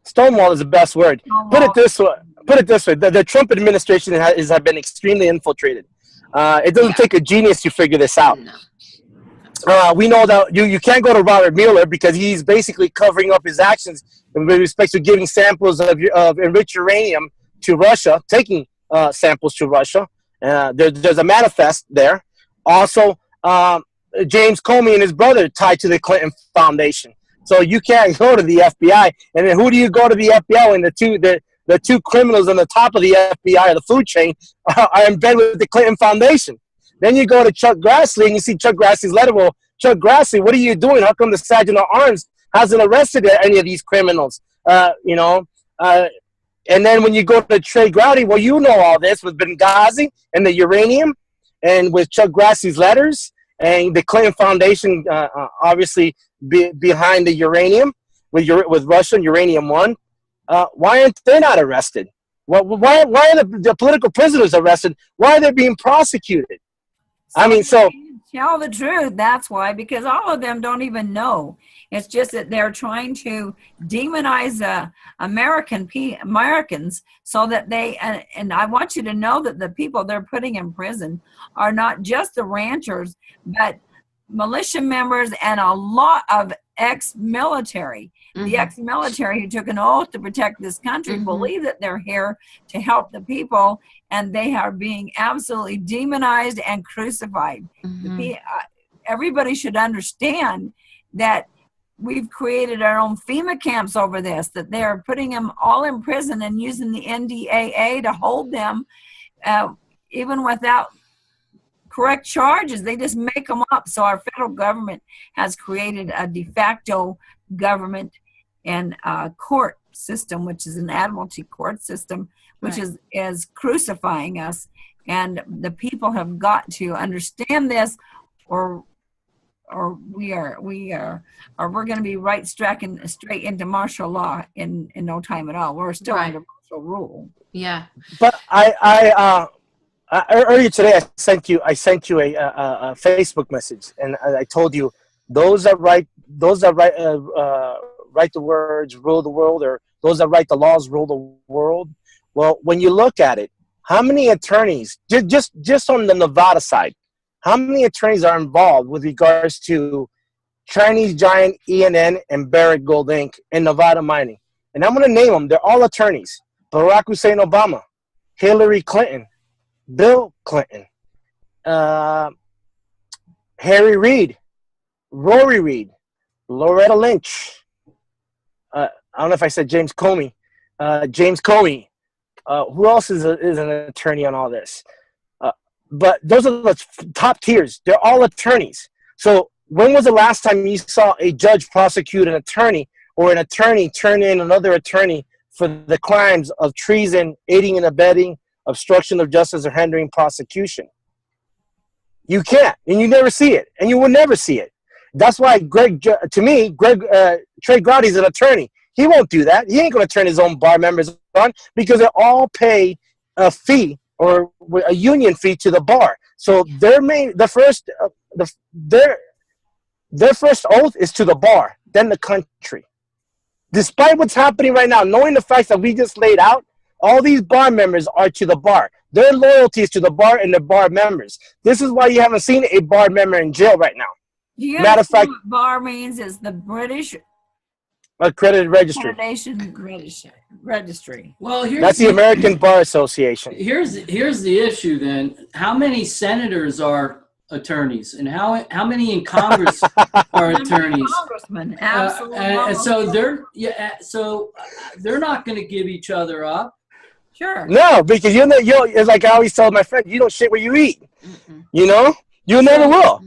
Stonewall is the best word. Put it this way: the Trump administration has been extremely infiltrated. It doesn't take a genius to figure this out. No. We know that you can't go to Robert Mueller because he's basically covering up his actions with respect to giving samples of enriched uranium to Russia, taking samples to Russia. There's a manifest there. Also, James Comey and his brother tied to the Clinton Foundation. So you can't go to the FBI. And then who do you go to the FBI when the two criminals on the top of the FBI or the food chain are in bed with the Clinton Foundation? Then you go to Chuck Grassley and you see Chuck Grassley's letter. Well, Chuck Grassley, what are you doing? How come the Sergeant of Arms hasn't arrested any of these criminals? And then when you go to Trey Growdy, well, you know all this with Benghazi and the uranium. and with Chuck Grassie's letters and the Clinton Foundation, obviously behind the uranium with Russia and Uranium One, why aren't they not arrested? Why are the political prisoners arrested? Why are they being prosecuted? I mean, so tell the truth. That's why, because all of them don't even know. It's just that they're trying to demonize Americans so that they, and I want you to know that the people they're putting in prison are not just the ranchers, but militia members and a lot of ex-military. Mm-hmm. The ex-military who took an oath to protect this country believe that they're here to help the people, and they are being absolutely demonized and crucified. Everybody should understand that we've created our own FEMA camps over this, that they are putting them all in prison and using the NDAA to hold them even without correct charges. They just make them up. So our federal government has created a de facto government and court system, which is an admiralty court system, which is crucifying us. And the people have got to understand this, or we're going to be straight into martial law in no time at all. We're still under martial rule. Yeah. But I earlier today I sent you a Facebook message, and I told you those that write the words rule the world, or those that write the laws rule the world. Well, when you look at it, how many attorneys just on the Nevada side, how many attorneys are involved with regards to Chinese giant ENN and Barrick Gold Inc. and Nevada mining? And I'm going to name them. They're all attorneys. Barack Hussein Obama, Hillary Clinton, Bill Clinton, Harry Reid, Rory Reid, Loretta Lynch. I don't know if I said James Comey. Who else is an attorney on all this? But those are the top tiers. They're all attorneys. So when was the last time you saw a judge prosecute an attorney, or an attorney turn in another attorney for the crimes of treason, aiding and abetting, obstruction of justice, or hindering prosecution? You can't, and you never see it, and you will never see it. That's why Trey Grotti's an attorney. He won't do that. He ain't going to turn his own bar members on, because they all pay a fee, or a union fee, to the bar. So their first oath is to the bar, then the country. Despite what's happening right now, knowing the facts that we just laid out, all these bar members are to the bar. Their loyalty is to the bar and the bar members. This is why you haven't seen a bar member in jail right now. Do you know what bar means? Is the British accredited registry. Registry. Well, that's the American Bar Association. Here's the issue then. How many senators are attorneys, and how many in Congress are attorneys? Congressmen, absolutely. And so they're not going to give each other up. Sure. No, because it's like I always tell my friends, you don't shit where you eat. You know, you never will.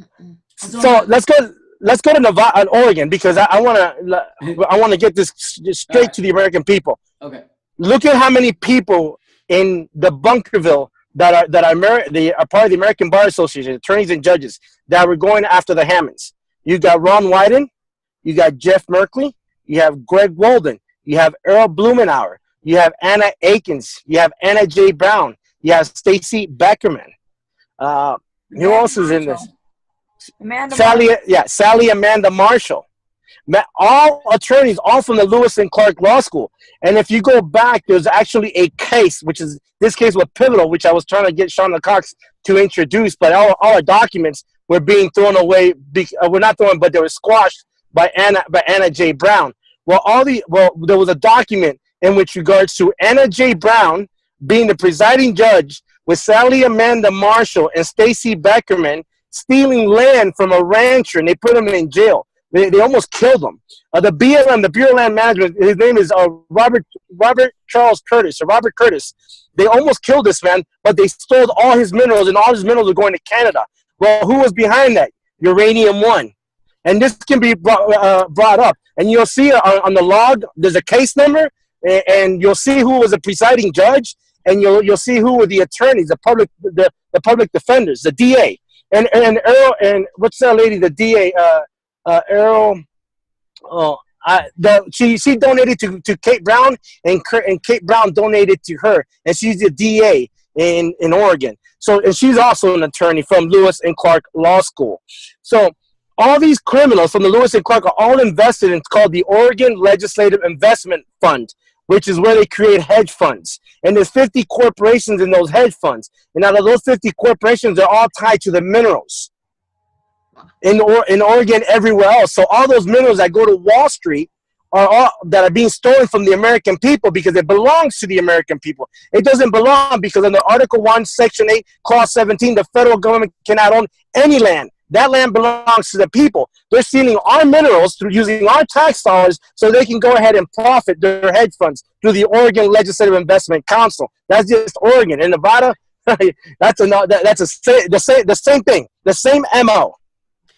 So let's go to Nevada and Oregon, because I want to get this straight to the American people. Okay. Look at how many people in the Bunkerville that are part of the American Bar Association, attorneys and judges, that were going after the Hammonds. You got Ron Wyden, you got Jeff Merkley, you have Greg Walden, you have Earl Blumenauer, you have Anna Akins, you have Anna J. Brown, you have Stacey Beckerman. Who else is in this? Sally Amanda Marshall. All attorneys, all from the Lewis and Clark Law School. And if you go back, there's actually a case, which is this case was pivotal, which I was trying to get Shonda Cox to introduce, but all our documents were being thrown away. We're not thrown, but they were squashed by Anna J. Brown. There was a document in which regards to Anna J. Brown being the presiding judge, with Sally Amanda Marshall and Stacey Beckerman stealing land from a rancher, and they put him in jail. They almost killed him. The BLM, the Bureau of Land Management, his name is Robert Curtis. They almost killed this man, but they stole all his minerals, and all his minerals are going to Canada. Well, who was behind that? Uranium One. And this can be brought up. And you'll see on the log, there's a case number, and you'll see who was a presiding judge. and you'll see who were the attorneys, the public defenders, the DA, and Earl, and what's that lady, the DA, Earl. She donated to Kate Brown, and Kate Brown donated to her, and she's the DA in Oregon. So, and she's also an attorney from Lewis and Clark Law School. So all these criminals from the Lewis and Clark are all invested in, it's called the Oregon Legislative Investment Fund, which is where they create hedge funds. And there's 50 corporations in those hedge funds. And out of those 50 corporations, they're all tied to the minerals in Oregon, everywhere else. So all those minerals that go to Wall Street that are being stolen from the American people, because it belongs to the American people. It doesn't belong, because under Article 1, Section 8, Clause 17, the federal government cannot own any land. That land belongs to the people. They're stealing our minerals through using our tax dollars so they can go ahead and profit their hedge funds through the Oregon Legislative Investment Council. That's just Oregon. In Nevada, the same thing, the same MO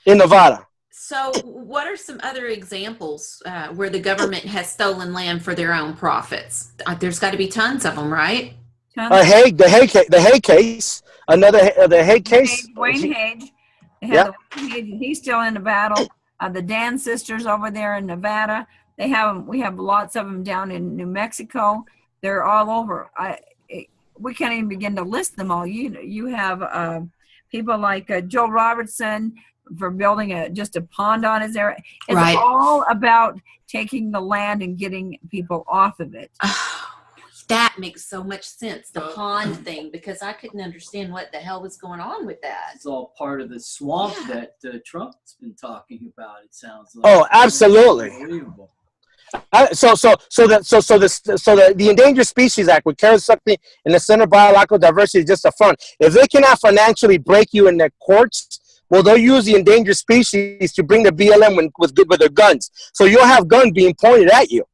in Nevada. So what are some other examples where the government has stolen land for their own profits? There's got to be tons of them, right? The Hague case. The Hague case. Wayne Hague. Yeah. He's still in the battle. The Dan sisters over there in Nevada. We have lots of them down in New Mexico. They're all over. We can't even begin to list them all. You have people like Joe Robertson, for building just a pond on his area. It's right. all about taking the land and getting people off of it. Oh, that makes so much sense, the pond thing, because I couldn't understand what the hell was going on with that. It's all part of the swamp that Trump's been talking about, it sounds like. Oh, absolutely. Unbelievable. The Endangered Species Act with Karen Suckney and the Center for Biological Diversity is just a front. If they cannot financially break you in the courts, well, they'll use the endangered species to bring the BLM with their guns. So you'll have guns being pointed at you.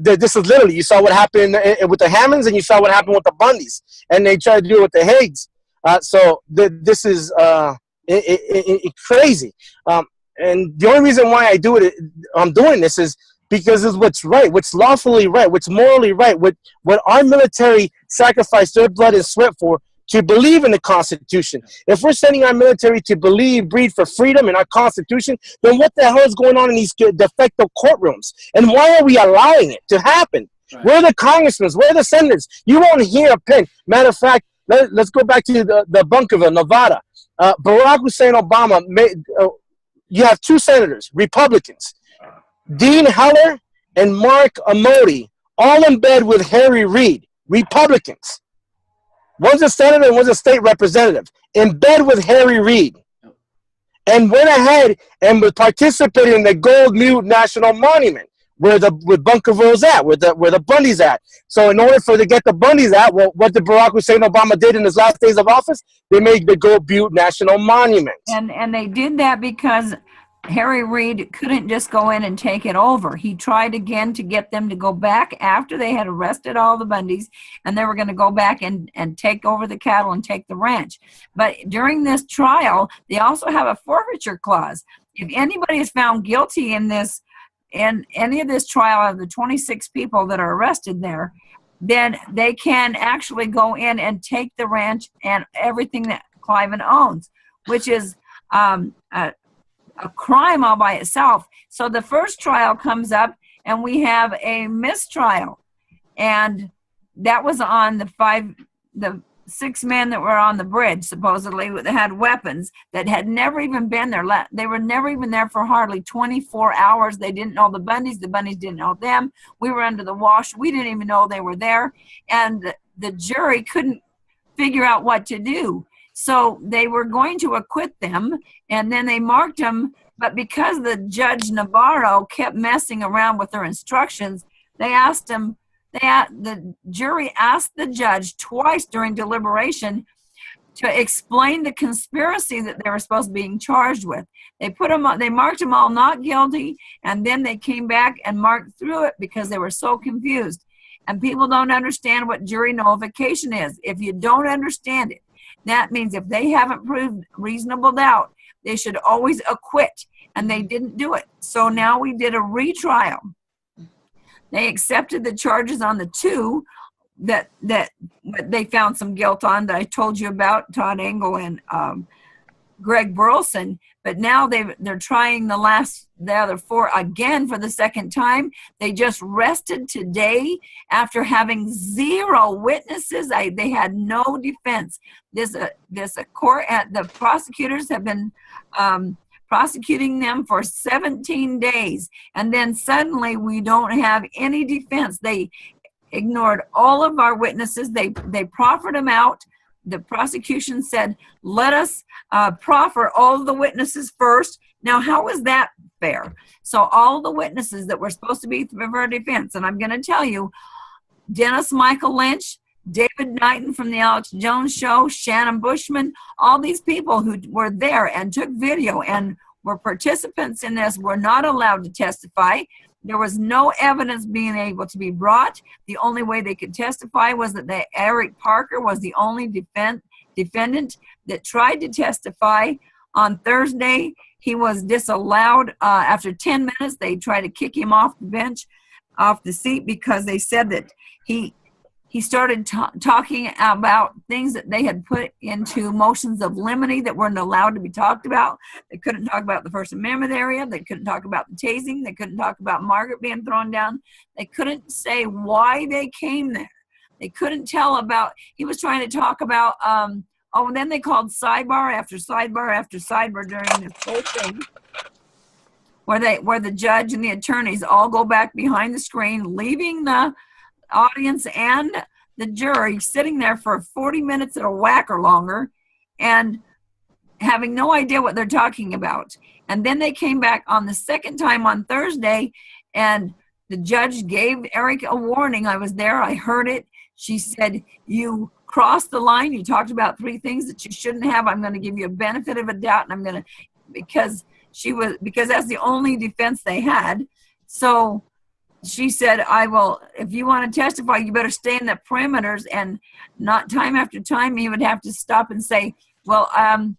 This is literally, you saw what happened with the Hammonds, and you saw what happened with the Bundys, and they tried to do it with the Hagues. This is crazy. And the only reason why I'm doing this is because it's what's right, what's lawfully right, what's morally right, what our military sacrificed their blood and sweat for, to believe in the Constitution. If we're sending our military to breed for freedom in our Constitution, then what the hell is going on in these de facto courtrooms? And why are we allowing it to happen? Right. We're the congressmen, we're the senators. You won't hear a pin. Matter of fact, let's go back to the Bunkerville, Nevada. Barack Hussein Obama you have two senators, Republicans, Dean Heller and Mark Amoti, all in bed with Harry Reid, Republicans. One's a senator and one's a state representative, in bed with Harry Reid, and went ahead and was participating in the Gold Mute National Monument, where Bunkerville's at, where the Bundy's at. So in order to get the Bundy's at, well, what did Barack Hussein Obama did in his last days of office? They made the Gold Mute National Monument. And they did that because Harry Reid couldn't just go in and take it over. He tried again to get them to go back after they had arrested all the Bundys, and they were going to go back and take over the cattle and take the ranch. But during this trial, they also have a forfeiture clause. If anybody is found guilty in any of this trial of the 26 people that are arrested there, then they can actually go in and take the ranch and everything that Cliven owns, which is a crime all by itself. So the first trial comes up and we have a mistrial, and that was on the 6 men that were on the bridge, supposedly, that had weapons, that had never even been there. They were never even there for hardly 24 hours. They didn't know the Bundys didn't know them. We were under the wash. We didn't even know they were there, and the jury couldn't figure out what to do. So they were going to acquit them, and then they marked them, but because the Judge Navarro kept messing around with their instructions, the jury asked the judge twice during deliberation to explain the conspiracy that they were supposed to be being charged with. They marked them all not guilty, and then they came back and marked through it because they were so confused. And people don't understand what jury nullification is. If you don't understand it, that means if they haven't proved reasonable doubt, they should always acquit, and they didn't do it. So now we did a retrial. They accepted the charges on the 2, that they found some guilt on that I told you about, Todd Engel and Greg Burleson. But now they're trying the other 4 again for the second time. They just rested today after having 0 witnesses. They had no defense. There's a court at the prosecutors have been prosecuting them for 17 days, and then suddenly we don't have any defense. They ignored all of our witnesses. They proffered them out. The prosecution said, let us proffer all the witnesses first. Now, how is that fair? So all the witnesses that were supposed to be for defense, and I'm going to tell you, Dennis Michael Lynch, David Knighton from the Alex Jones Show, Shannon Bushman, all these people who were there and took video and were participants in this were not allowed to testify. There was no evidence being able to be brought. The only way they could testify was that Eric Parker was the only defendant that tried to testify. On Thursday, he was disallowed. After 10 minutes, they tried to kick him off the bench, off the seat, because they said that he started talking about things that they had put into motions of limine that weren't allowed to be talked about. They couldn't talk about the First Amendment area. They couldn't talk about the tasing. They couldn't talk about Margaret being thrown down. They couldn't say why they came there. They couldn't tell about, he was trying to talk about, and then they called sidebar after sidebar after sidebar during this whole thing, where the judge and the attorneys all go back behind the screen, leaving the audience and the jury sitting there for 40 minutes at a whack or longer and having no idea what they're talking about. And then they came back on the second time on Thursday, and the judge gave Eric a warning. I was there, I heard it. She said, you crossed the line, you talked about 3 things that you shouldn't have. I'm going to give you a benefit of a doubt, and I'm going to, because that's the only defense they had. So she said, if you want to testify, you better stay in the perimeters. And not time after time, he would have to stop and say, well, I'm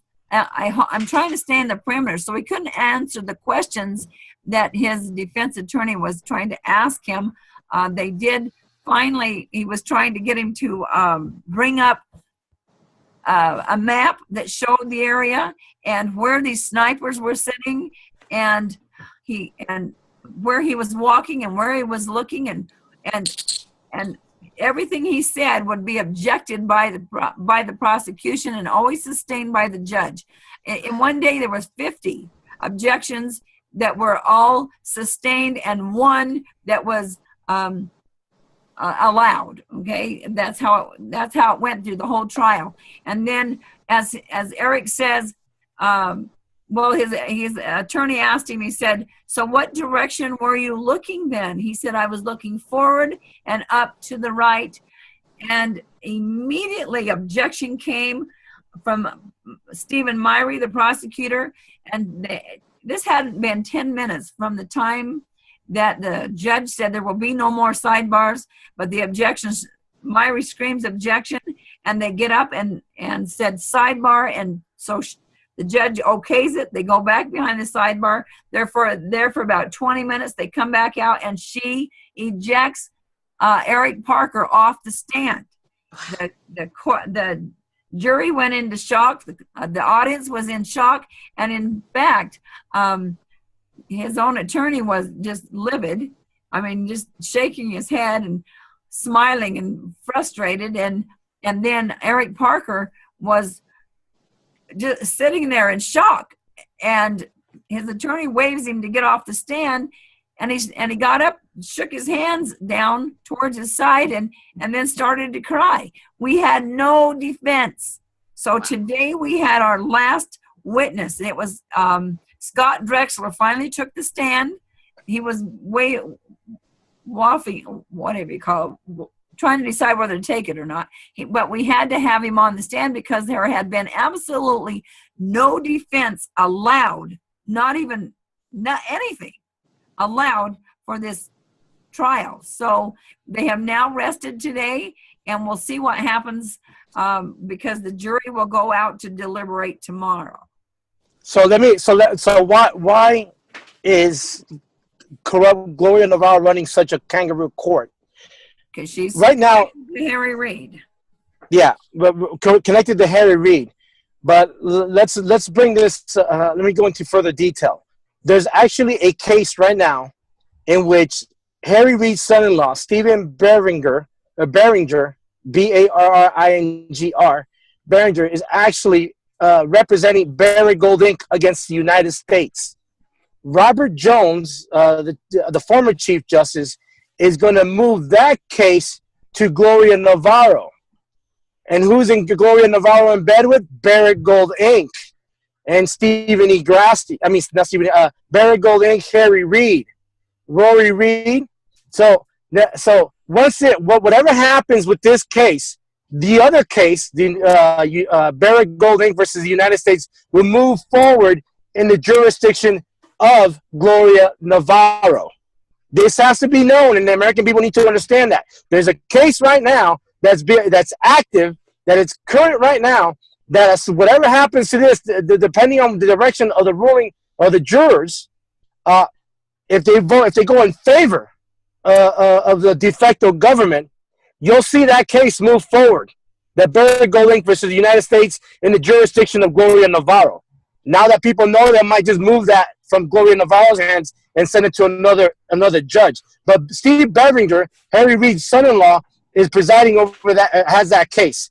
trying to stay in the perimeters. So he couldn't answer the questions that his defense attorney was trying to ask him. He was trying to get him to bring up a map that showed the area and where these snipers were sitting, and where he was walking and where he was looking, and everything he said would be objected by the prosecution and always sustained by the judge. In one day there was 50 objections that were all sustained and one that was allowed. Okay, that's how it went through the whole trial. And then, as Eric says, his attorney asked him, he said, so what direction were you looking then? He said, I was looking forward and up to the right. And immediately objection came from Stephen Myrie, the prosecutor. And this hadn't been 10 minutes from the time that the judge said there will be no more sidebars, but the objections, Myrie screams objection, and they get up and said sidebar. And so the judge okays it. They go back behind the sidebar. They're there for about 20 minutes. They come back out, and she ejects Eric Parker off the stand. The jury went into shock. The audience was in shock. And in fact, his own attorney was just livid. I mean, just shaking his head and smiling and frustrated. And then Eric Parker was just sitting there in shock, and his attorney waves him to get off the stand, and he got up, shook his hands down towards his side, and then started to cry. We had no defense. So today we had our last witness, and it was Scott Drexler finally took the stand. He was waffling, whatever you call it, trying to decide whether to take it or not. But we had to have him on the stand because there had been absolutely no defense allowed, not anything allowed for this trial. So they have now rested today, and we'll see what happens because the jury will go out to deliberate tomorrow. So why is corrupt Gloria Navarro running such a kangaroo court? because she's right now, Harry Reid. yeah, but connected to Harry Reid. But let's bring this. Let me go into further detail. There's actually a case right now in which Harry Reid's son-in-law, Stephen Beringer, Barringer, Beringer, is actually representing Barrick Gold Inc. against the United States. Robert Jones, the former Chief Justice, is going to move that case to Gloria Navarro. And who's in Gloria Navarro in bed with? Barrick Gold Inc. and Stephen E. Grassi. I mean, not Stephen. Barrick Gold Inc. Harry Reid, Rory Reid. So whatever happens with this case, the other case, the Barrick Gold Inc. versus the United States, will move forward in the jurisdiction of Gloria Navarro. This has to be known, and the American people need to understand that. There's a case right now that's active, that it's current right now, that whatever happens to this, depending on the direction of the ruling or the jurors, if they go in favor of the de facto government, you'll see that case move forward. That Barrick Gold Inc. versus the United States in the jurisdiction of Gloria Navarro. Now that people know, they might just move that from Gloria Navarro's hands and send it to another judge. But Steve Beringer, Harry Reid's son-in-law, is presiding over that, has that case.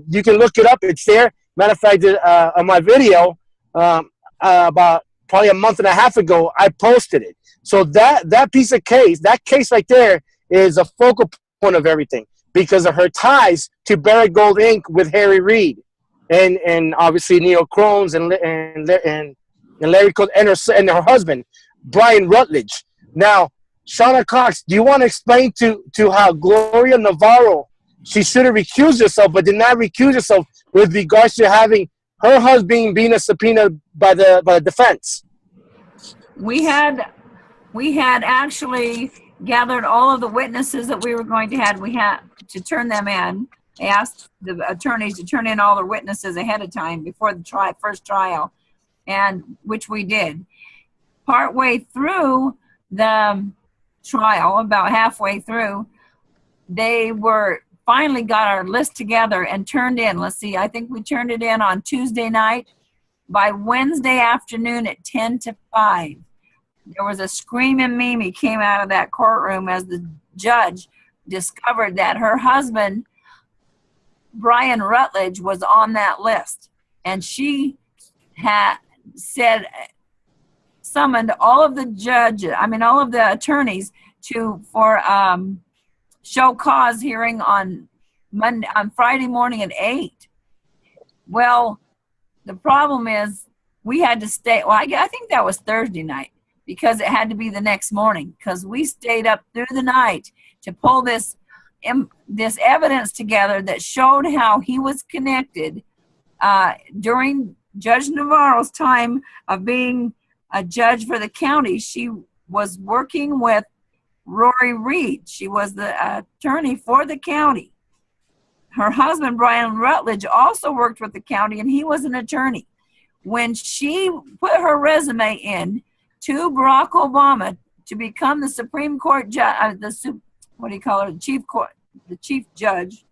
You can look it up. It's there. Matter of fact, on my video, about probably a month and a half ago, I posted it. So that piece of case, that case right there, is a focal point of everything because of her ties to Barrick Gold Inc. with Harry Reid, and obviously Neil Crones and Larry Cohn and her husband, Brian Rutledge. Now, Shauna Cox, do you want to explain to how Gloria Navarro, she should have recused herself, but did not recuse herself with regards to having her husband being a subpoena by the defense? We had actually gathered all of the witnesses that we were going to have. We had to turn them in. They asked the attorneys to turn in all their witnesses ahead of time before the first trial, and which we did. Partway through the trial, about halfway through, they finally got our list together and turned in. Let's see, I think we turned it in on Tuesday night. By Wednesday afternoon at 10 to 5, there was a screaming Mimi came out of that courtroom as the judge discovered that her husband, Brian Rutledge, was on that list. And she had summoned all of the attorneys for show cause hearing on Friday morning at 8. Well, the problem is we had to stay. Well, I think that was Thursday night because it had to be the next morning because we stayed up through the night to pull this evidence together that showed how he was connected during Judge Navarro's time of being a judge for the county. She was working with Rory Reid. She was the attorney for the county. Her husband, Brian Rutledge, also worked with the county, and he was an attorney. When she put her resume in to Barack Obama to become the Supreme Court judge, the chief judge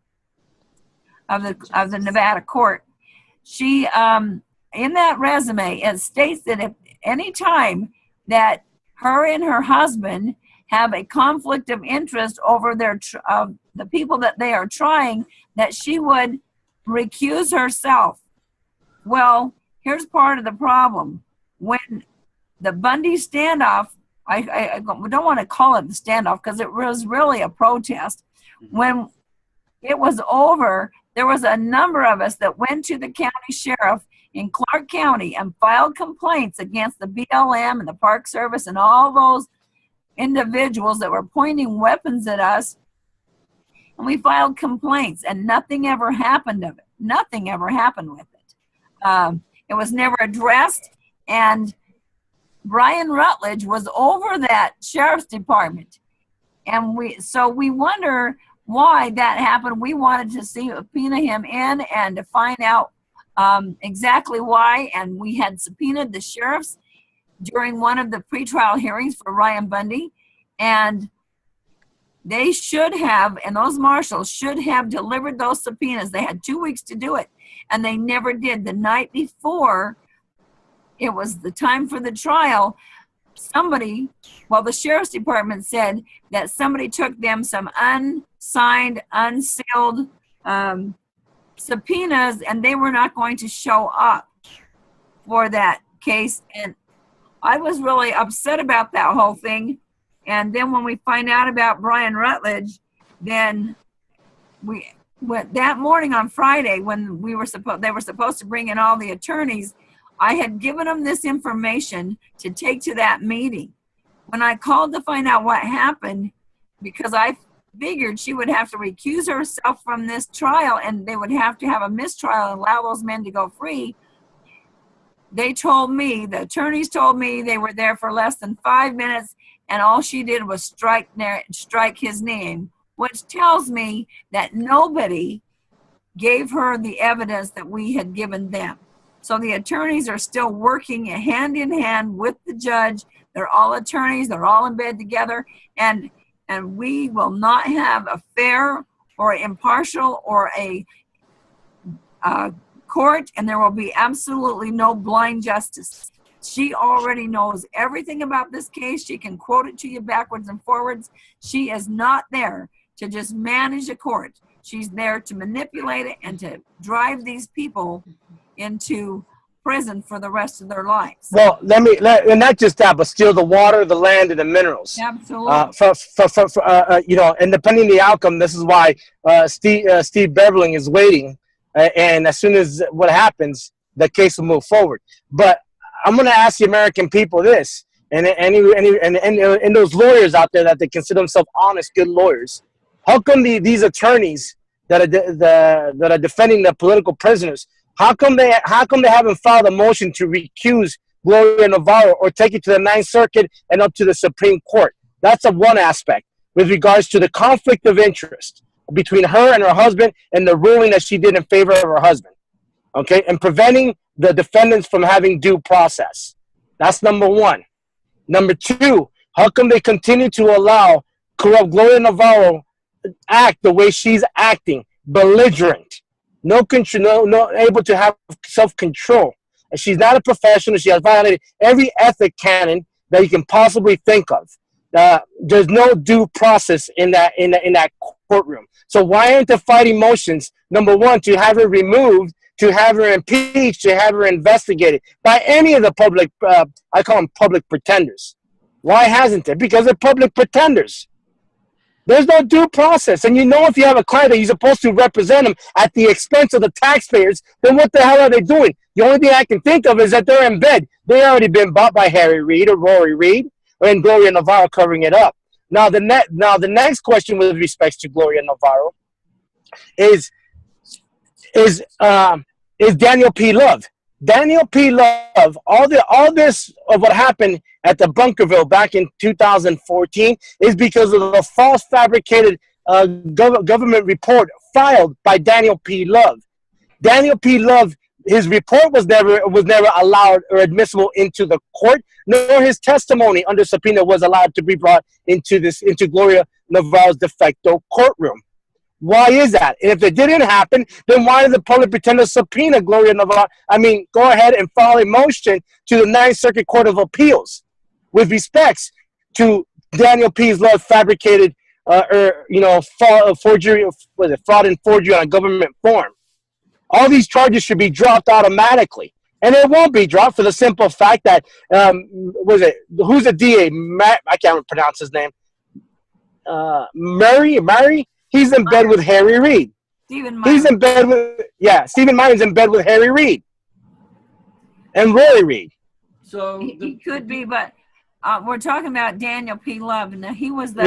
of the Nevada court, she in that resume it states that if any time that her and her husband have a conflict of interest over the people that they are trying, that she would recuse herself. Well, here's part of the problem. When the Bundy standoff, I don't want to call it the standoff because it was really a protest. When it was over, there was a number of us that went to the county sheriff in Clark County and filed complaints against the BLM and the Park Service and all those individuals that were pointing weapons at us. And we filed complaints, and nothing ever happened of it. Nothing ever happened with it. It was never addressed, and Brian Rutledge was over that sheriff's department. And we wonder why that happened. We wanted to subpoena him in and to find out exactly why, and we had subpoenaed the sheriffs during one of the pretrial hearings for Ryan Bundy, and they should have, and those marshals should have delivered those subpoenas. They had 2 weeks to do it, and they never did. The night before it was the time for the trial, somebody, well, the sheriff's department said that somebody took them some unsigned, unsealed subpoenas, and they were not going to show up for that case. And I was really upset about that whole thing. And then when we find out about Brian Rutledge, then we went that morning on Friday when they were supposed to bring in all the attorneys. I had given them this information to take to that meeting. When I called to find out what happened, because I figured she would have to recuse herself from this trial and they would have to have a mistrial and allow those men to go free, they told me, the attorneys told me they were there for less than 5 minutes and all she did was strike his name, which tells me that nobody gave her the evidence that we had given them. So the attorneys are still working hand in hand with the judge. They're all attorneys. They're all in bed together. And we will not have a fair or impartial or a court, and there will be absolutely no blind justice. She already knows everything about this case. She can quote it to you backwards and forwards. She is not there to just manage a court. She's there to manipulate it and to drive these people into prison for the rest of their lives. Well, and not just that, but steal the water, the land, and the minerals. Absolutely. You know, and depending on the outcome, this is why Steve Beverling is waiting, and as soon as what happens, the case will move forward. But I'm going to ask the American people this, and those lawyers out there that they consider themselves honest, good lawyers. How come these attorneys that are defending the political prisoners? How come they haven't filed a motion to recuse Gloria Navarro or take it to the Ninth Circuit and up to the Supreme Court? That's one aspect with regards to the conflict of interest between her and her husband and the ruling that she did in favor of her husband. Okay, and preventing the defendants from having due process. That's number one. Number two, how come they continue to allow corrupt Gloria Navarro act the way she's acting, belligerent? No control, no able to have self-control. And she's not a professional. She has violated every ethic canon that you can possibly think of. There's no due process in that courtroom. So why aren't the fighting motions? Number one, to have her removed, to have her impeached, to have her investigated by any of the public. I call them public pretenders. Why hasn't it? Because they're public pretenders. There's no due process. And you know, if you have a client that you're supposed to represent them at the expense of the taxpayers, then what the hell are they doing? The only thing I can think of is that they're in bed. They already been bought by Harry Reid or Rory Reid, and Gloria Navarro covering it up. Now the next question with respect to Gloria Navarro is Daniel P. Love. Daniel P. Love, all this of what happened at the Bunkerville back in 2014 is because of the false fabricated government report filed by Daniel P. Love. Daniel P. Love, his report was never allowed or admissible into the court, nor his testimony under subpoena was allowed to be brought into Gloria Navarro's de facto courtroom. Why is that? And if it didn't happen, then why did the public pretender subpoena Gloria Navarro? I mean, go ahead and file a motion to the Ninth Circuit Court of Appeals with respects to Daniel P. Love fabricated, forgery, fraud and forgery on a government form. All these charges should be dropped automatically, and it won't be dropped for the simple fact that who's the DA? I can't pronounce his name. Murray. He's in bed with Harry Reid. Stephen Myers in bed with Harry Reid and Rory Reid. So he could be, but we're talking about Daniel P. Love. Now he was the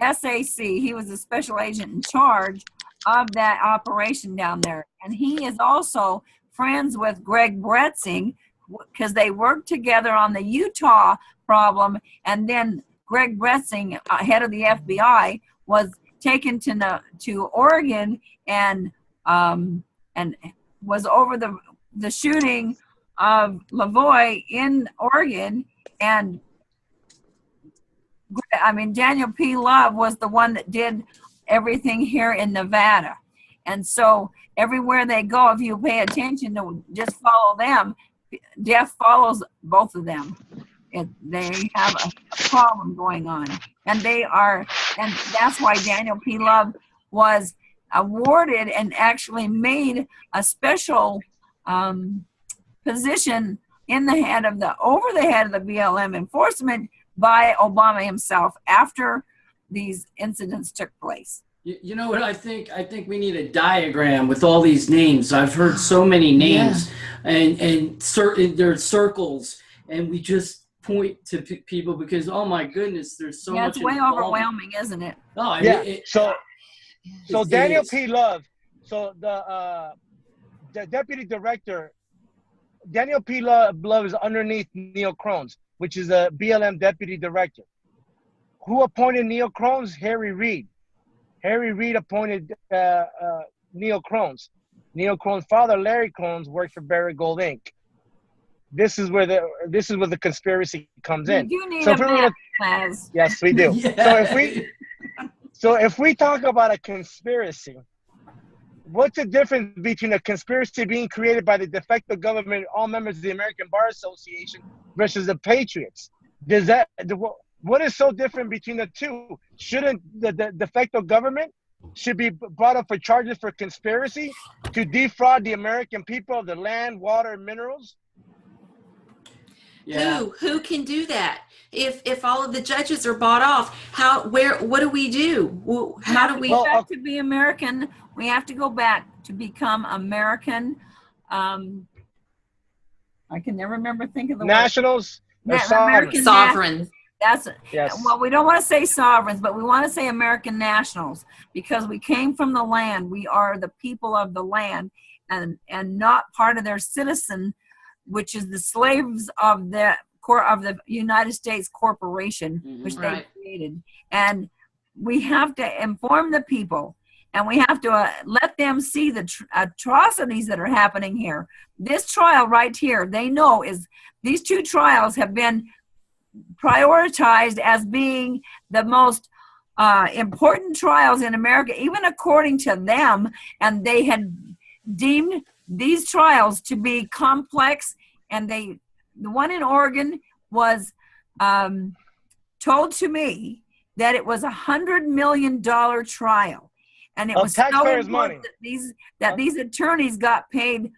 SAC. He was the special agent in charge of that operation down there, and he is also friends with Greg Bretzing because they worked together on the Utah problem, and then Greg Bretzing, head of the FBI, was taken to Oregon and was over the shooting of Lavoie in Oregon, and I mean, Daniel P. Love was the one that did everything here in Nevada. And so everywhere they go, if you pay attention to just follow them, death follows both of them. They have a problem going on. And that's why Daniel P. Love was awarded and actually made a special position over the head of the BLM enforcement by Obama himself after these incidents took place. You know what I think? I think we need a diagram with all these names. I've heard so many names, and there's circles, and we just point to people because, oh my goodness, there's so much. It's way overwhelming, isn't it? Oh, So Daniel P. Love, so the deputy director, Daniel P. Love is underneath Neil Krones, which is a BLM deputy director. Who appointed Neil Krones? Harry Reid. Harry Reid appointed Neil Krones. Neil Krones' father, Larry Krones, worked for Barrett Gold Inc. This is where the conspiracy comes in. You need a map, Laz. Yes, we do. Yeah. So if we talk about a conspiracy, what's the difference between a conspiracy being created by the de facto government, all members of the American Bar Association, versus the Patriots? What is so different between the two? Shouldn't the de facto government should be brought up for charges for conspiracy to defraud the American people of the land, water, and minerals? Yeah. Who can do that? If all of the judges are bought off, what do we do? How do we have to be American? We have to go back to become American. I can never remember thinking the nationals. American sovereign. Yes. Well, we don't want to say sovereigns, but we want to say American nationals because we came from the land. We are the people of the land, and not part of their citizen, which is the slaves of the United States corporation, which they created. And we have to inform the people, and we have to let them see the atrocities that are happening here. This trial right here, they know these two trials have been prioritized as being the most important trials in America, even according to them, and they had deemed these trials to be complex, and the one in Oregon was told to me that it was $100 million trial, and it was taxpayers' so money that these attorneys got paid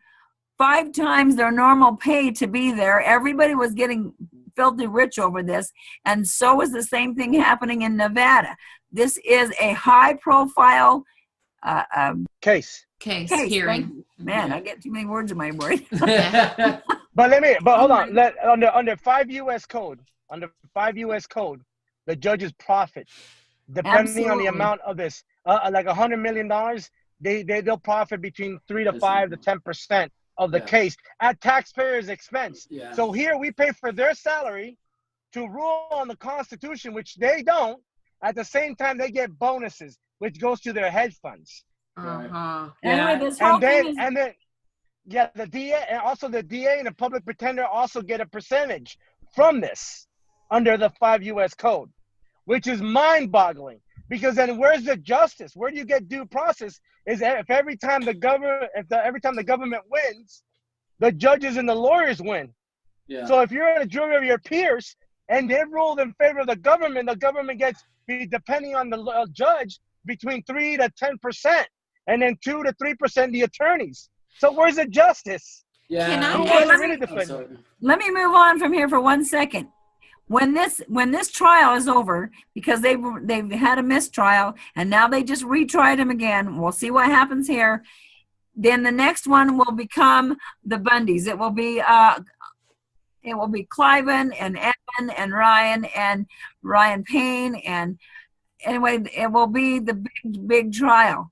5 times their normal pay to be there. Everybody was getting filthy rich over this, and so is the same thing happening in Nevada. This is a high-profile case hearing. Man, I get too many words in my brain. But hold on. Under 5 U.S. code, the judges profit depending on the amount of this. Like $100 million, they'll profit between 3 to 5 to 10% of the case at taxpayers' expense. Yeah. So here we pay for their salary to rule on the Constitution, which they don't. At the same time, they get bonuses, which goes to their hedge funds. Anyway, this whole thing is... the DA and also the DA and the public pretender also get a percentage from this under the 5 U.S. code, which is mind-boggling. Because then where's the justice? Where do you get due process? Is if every time the government wins, the judges and the lawyers win. Yeah. So if you're in a jury of your peers and they ruled in favor of the government gets, depending on the judge, between 3 to 10%, and then 2 to 3% the attorneys. So where's the justice? Yeah. Let me move on from here for 1 second. When this trial is over, because they've had a mistrial and now they just retried him again. We'll see what happens here. Then the next one will become the Bundys. It will be Cliven and Evan and Ryan Payne, and anyway, it will be the big trial.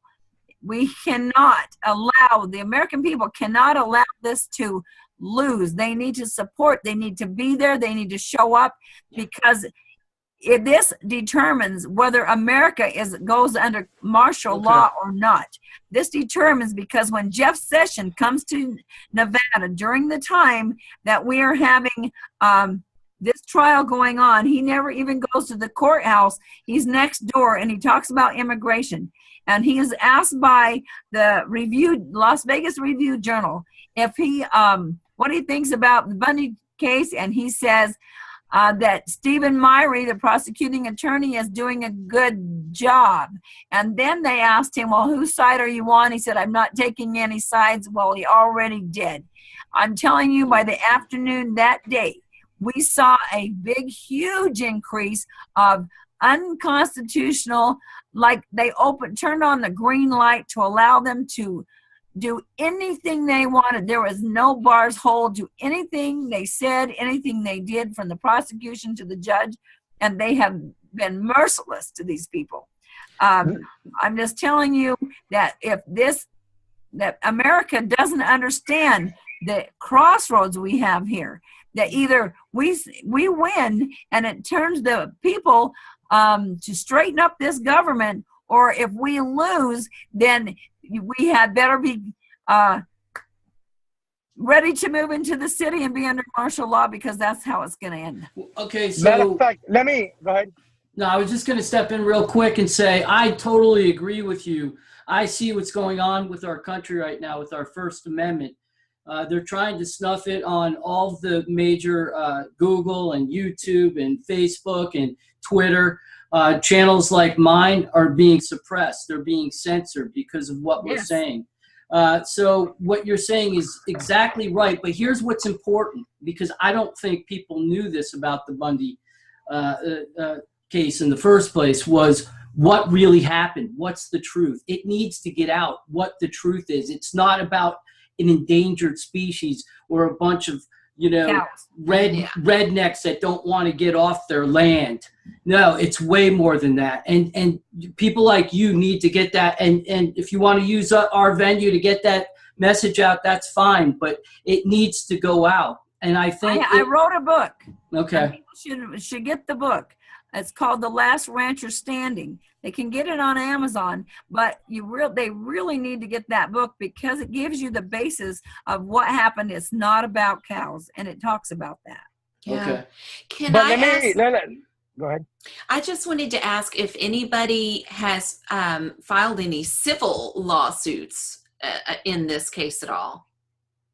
We cannot allow, the American people cannot allow this to lose. They need to support, they need to be there, they need to show up, because this determines whether America goes under martial law or not. This determines, because when Jeff Sessions comes to Nevada during the time that we are having this trial going on. He never even goes to the courthouse. He's next door, and he talks about immigration. And he is asked by the Las Vegas Review Journal if he what he thinks about the Bundy case, and he says that Stephen Myrie, the prosecuting attorney, is doing a good job. And then they asked him, well, whose side are you on? He said, I'm not taking any sides. Well, he already did. I'm telling you, by the afternoon that day, we saw a big, huge increase of unconstitutional, like they turned on the green light to allow them to do anything they wanted. There was no bars hold to anything they said, anything they did, from the prosecution to the judge, and they have been merciless to these people. I'm just telling you that that America doesn't understand the crossroads we have here, that either we win and it turns the people to straighten up this government, or if we lose, then we had better be ready to move into the city and be under martial law, because that's how it's going to end. Okay, so matter of fact, let me go ahead. No, I was just going to step in real quick and say I totally agree with you. I see what's going on with our country right now with our First Amendment. They're trying to snuff it on all the major Google and YouTube and Facebook and Twitter. Channels like mine are being suppressed. They're being censored because of what we're saying. So what you're saying is exactly right. But here's what's important, because I don't think people knew this about the Bundy case in the first place, was what really happened. What's the truth? It needs to get out what the truth is. It's not about an endangered species or a bunch of, rednecks that don't want to get off their land. No, it's way more than that. And people like you need to get that. And if you want to use our venue to get that message out, that's fine. But it needs to go out. And I think I wrote a book. Okay. People should get the book. It's called The Last Rancher Standing. They can get it on Amazon, but they really need to get that book, because it gives you the basis of what happened. It's not about cows, and it talks about that. Yeah. Okay. Go ahead. I just wanted to ask if anybody has filed any civil lawsuits in this case at all.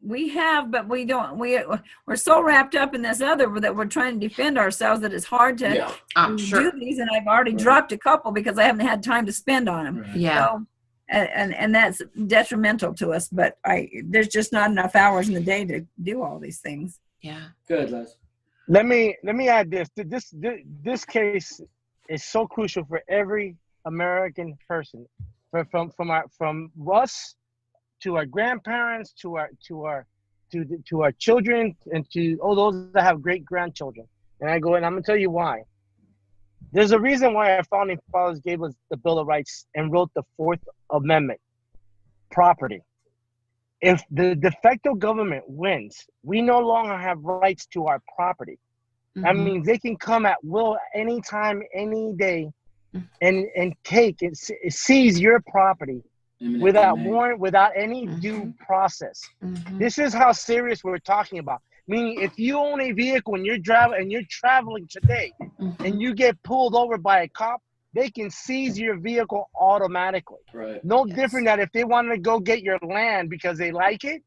We have, but we don't. We're so wrapped up in this other that we're trying to defend ourselves that it's hard to do these. And I've already dropped a couple because I haven't had time to spend on them. Yeah. So, and that's detrimental to us. But there's just not enough hours in the day to do all these things. Yeah. Good, Les. Let me add this. This case is so crucial for every American person, from us to our grandparents, to our children, and to all those that have great grandchildren. And I'm gonna tell you why. There's a reason why our founding fathers gave us the Bill of Rights and wrote the Fourth Amendment, property. If the de facto government wins, we no longer have rights to our property. Mm-hmm. That means they can come at will anytime, any day, and take and seize your property without warrant, without any due process. Mm-hmm. This is how serious we're talking about. Meaning, if you own a vehicle and you're traveling today, and you get pulled over by a cop, they can seize your vehicle automatically. Right. No different than if they wanted to go get your land because they like it,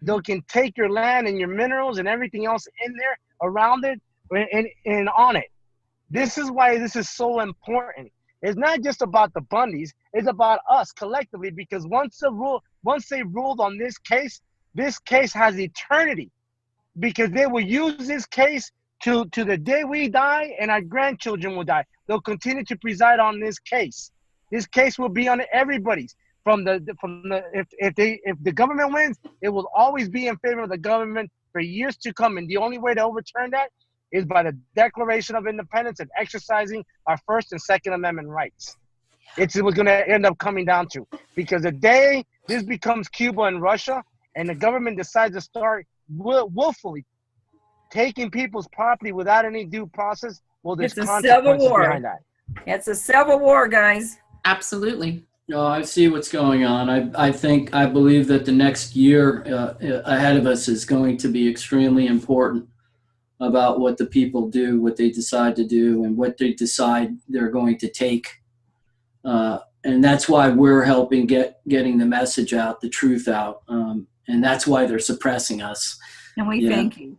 they can take your land and your minerals and everything else in there, around it, and on it. This is why this is so important. It's not just about the Bundys, it's about us collectively, because once they ruled on this case has eternity, because they will use this case to the day we die, and our grandchildren will die. They'll continue to preside on this case. This case will be on everybody's. If the government wins, it will always be in favor of the government for years to come. And the only way to overturn that is by the Declaration of Independence and exercising our First and Second Amendment rights. It's what going to end up coming down to. Because the day this becomes Cuba and Russia, and the government decides to start willfully taking people's property without any due process, well, there's consequences behind that. It's a civil war, guys. Absolutely. No, I see what's going on. I believe that the next year ahead of us is going to be extremely important. about what the people do, what they decide to do, and what they decide they're going to take. And that's why we're helping getting the message out, the truth out. And that's why they're suppressing us. And we thank you.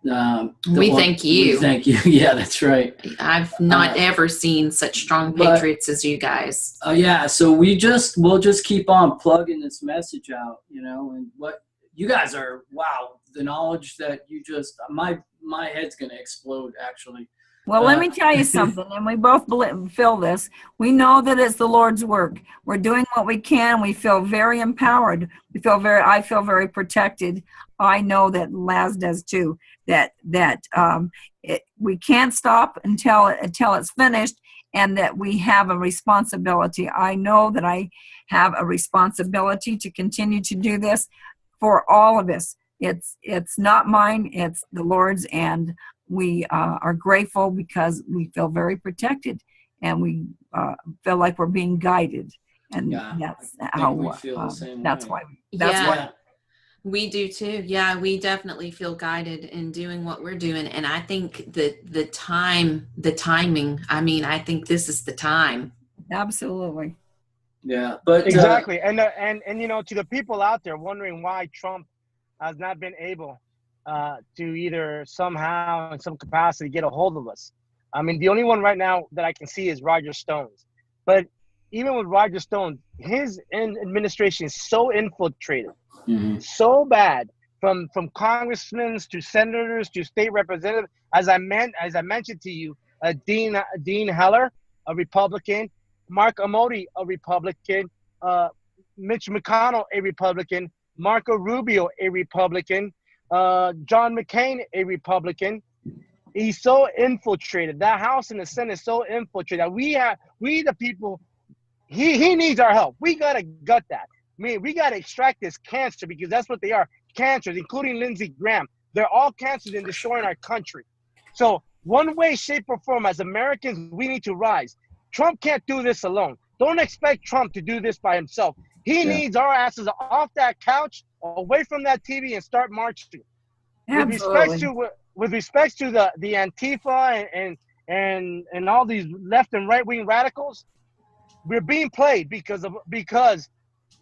We thank you. We thank you. Yeah, that's right. I've not ever seen such strong patriots as you guys. Yeah, so we'll just keep on plugging this message out, and what you guys are, wow, the knowledge that you just, my head's going to explode, actually. Well, let me tell you something, and we both feel this. We know that it's the Lord's work. We're doing what we can. We feel very empowered. I feel very protected. I know that Laz does too. We can't stop until it's finished, and that we have a responsibility. I know that I have a responsibility to continue to do this for all of us. It's not mine, it's the Lord's, and we are grateful because we feel very protected, and we feel like we're being guided, and that's how we feel the same that's way. why we do too. Yeah, we definitely feel guided in doing what we're doing, and I think that the timing. I mean, I think this is the time. Absolutely. Yeah, but exactly, and to the people out there wondering why Trump has not been able to either somehow in some capacity get a hold of us. I mean, the only one right now that I can see is Roger Stone's. But even with Roger Stone, his administration is so infiltrated, so bad, from congressmen to senators to state representatives. As I mentioned to you, Dean Heller, a Republican, Mark Amoti, a Republican, Mitch McConnell, a Republican, Marco Rubio, a Republican, John McCain, a Republican. He's so infiltrated. That House and the Senate is so infiltrated. We the people, he needs our help. We gotta gut that. I mean, we gotta extract this cancer, because that's what they are, cancers, including Lindsey Graham. They're all cancers in destroying our country. So one way, shape, or form, as Americans, we need to rise. Trump can't do this alone. Don't expect Trump to do this by himself. He needs our asses off that couch, away from that TV, and start marching. Absolutely. With respect to the Antifa and all these left and right wing radicals, we're being played because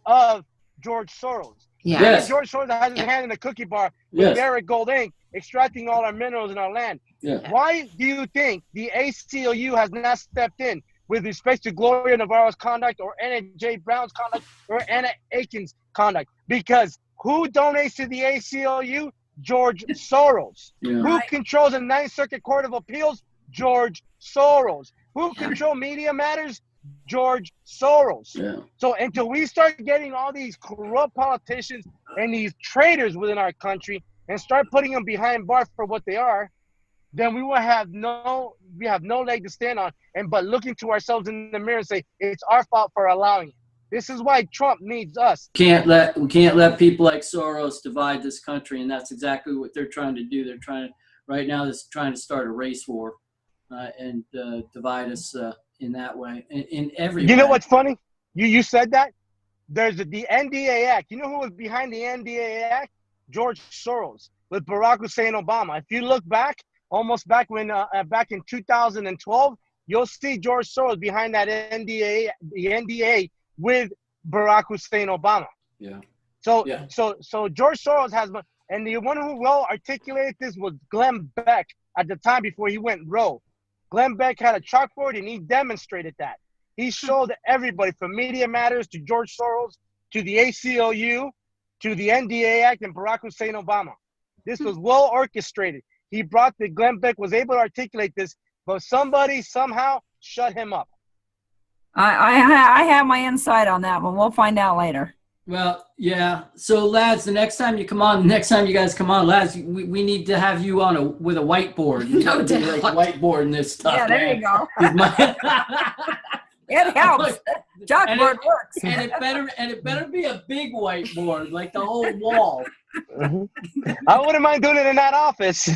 of George Soros. Yeah. Yes. George Soros has his hand in the cookie bar with Barrick Gold Inc., extracting all our minerals in our land. Yeah. Why do you think the ACLU has not stepped in with respect to Gloria Navarro's conduct, or Anna J. Brown's conduct, or Anna Aiken's conduct? Because who donates to the ACLU? George Soros. Yeah. Who controls the Ninth Circuit Court of Appeals? George Soros. Who controls Media Matters? George Soros. Yeah. So until we start getting all these corrupt politicians and these traitors within our country and start putting them behind bars for what they are, then we have no leg to stand on, but looking to ourselves in the mirror and say, it's our fault for allowing it. This is why Trump needs us. We can't let people like Soros divide this country, and that's exactly what they're trying to do. They're trying to start a race war and divide us in that way, in every way. You know what's funny? You said that? There's the NDA Act. You know who was behind the NDA Act? George Soros with Barack Hussein Obama. If you look back, almost back in 2012, you'll see George Soros behind that NDA with Barack Hussein Obama. Yeah. So George Soros has, and the one who well articulated this was Glenn Beck at the time before he went rogue. Glenn Beck had a chalkboard and he demonstrated that. He showed everybody from Media Matters to George Soros to the ACLU to the NDA Act and Barack Hussein Obama. This was well orchestrated. Glenn Beck was able to articulate this, but somebody somehow shut him up. I have my insight on that one. We'll find out later. Well, yeah. So, lads, the next time you guys come on, lads, we need to have you on with a whiteboard. No doubt. Like whiteboarding this stuff. Yeah, there man. you go. It helps. Chalkboard works. And it better be a big whiteboard, like the whole wall. I wouldn't mind doing it in that office.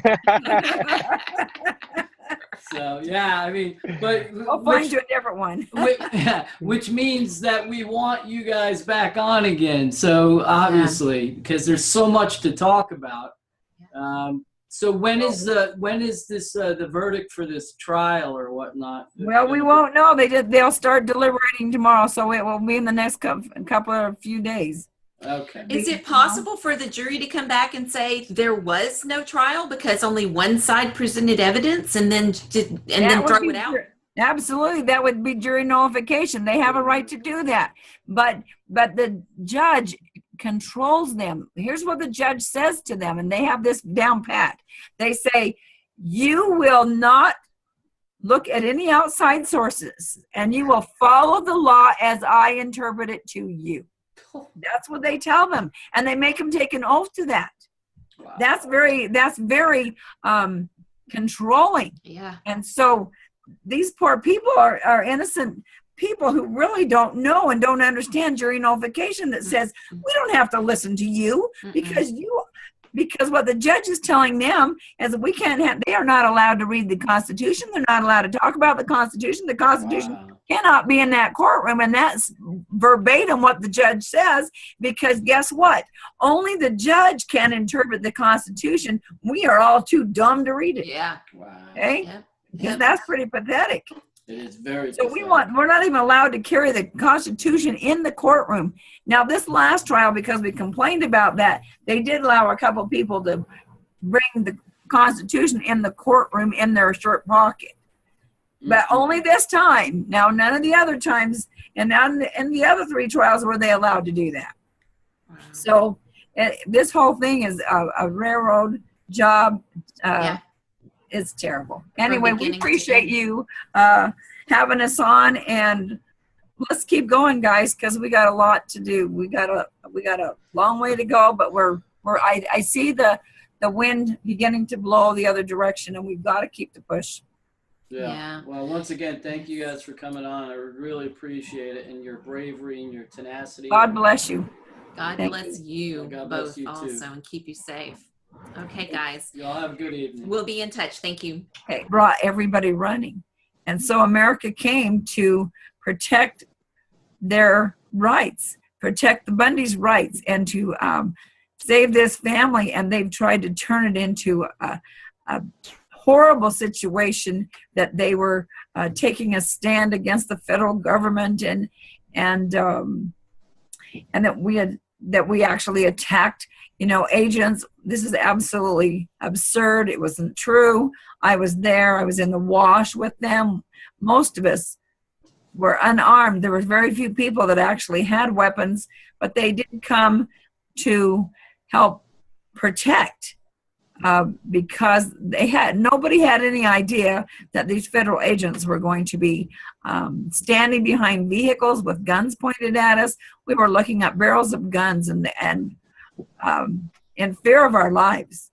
So yeah, I mean, but I'll find you a different one. which means that we want you guys back on again. So obviously, because there's so much to talk about. So when is this the verdict for this trial or whatnot? Well, we won't know. They'll start deliberating tomorrow, so it will be in the next couple of few days. Okay. Is it possible for the jury to come back and say there was no trial because only one side presented evidence and then throw it out? Absolutely, that would be jury nullification. They have a right to do that, but the judge controls them. Here's what the judge says to them, and they have this down pat. They say, you will not look at any outside sources, and you will follow the law as I interpret it to you. That's what they tell them, and they make them take an oath to that. Wow. That's very controlling. Yeah. And so these poor people are innocent people who really don't know and don't understand jury nullification that says we don't have to listen to you because what the judge is telling them is that they are not allowed to read the Constitution. They're not allowed to talk about the Constitution. The Constitution cannot be in that courtroom, and that's verbatim what the judge says, because guess what? Only the judge can interpret the Constitution. We are all too dumb to read it. Yeah. Wow. Okay? Yep. Because that's pretty pathetic. It is very so we're not even allowed to carry the Constitution in the courtroom. Now, this last trial, because we complained about that, they did allow a couple people to bring the Constitution in the courtroom in their shirt pocket. But only this time. Now, none of the other times, and in the other 3 trials were they allowed to do that. Wow. So this whole thing is a railroad job. It's terrible. Anyway, we appreciate you having us on, and let's keep going, guys, because we got a lot to do. We got a long way to go, but I see the wind beginning to blow the other direction, and we've got to keep the push. Yeah. Well, once again, thank you guys for coming on. I really appreciate it, and your bravery and your tenacity. God bless you. God bless you God both bless you also, too. and keep you safe. Okay, guys. Y'all have a good evening. We'll be in touch. Thank you. It brought everybody running. And so America came to protect their rights, protect the Bundy's rights, and to save this family. And they've tried to turn it into a horrible situation that they were taking a stand against the federal government and that we actually attacked agents. This is absolutely absurd. It wasn't true. I was there. I was in the wash with them. Most of us were unarmed. There were very few people that actually had weapons, but they did come to help protect because nobody had any idea that these federal agents were going to be standing behind vehicles with guns pointed at us. We were looking at barrels of guns and in fear of our lives.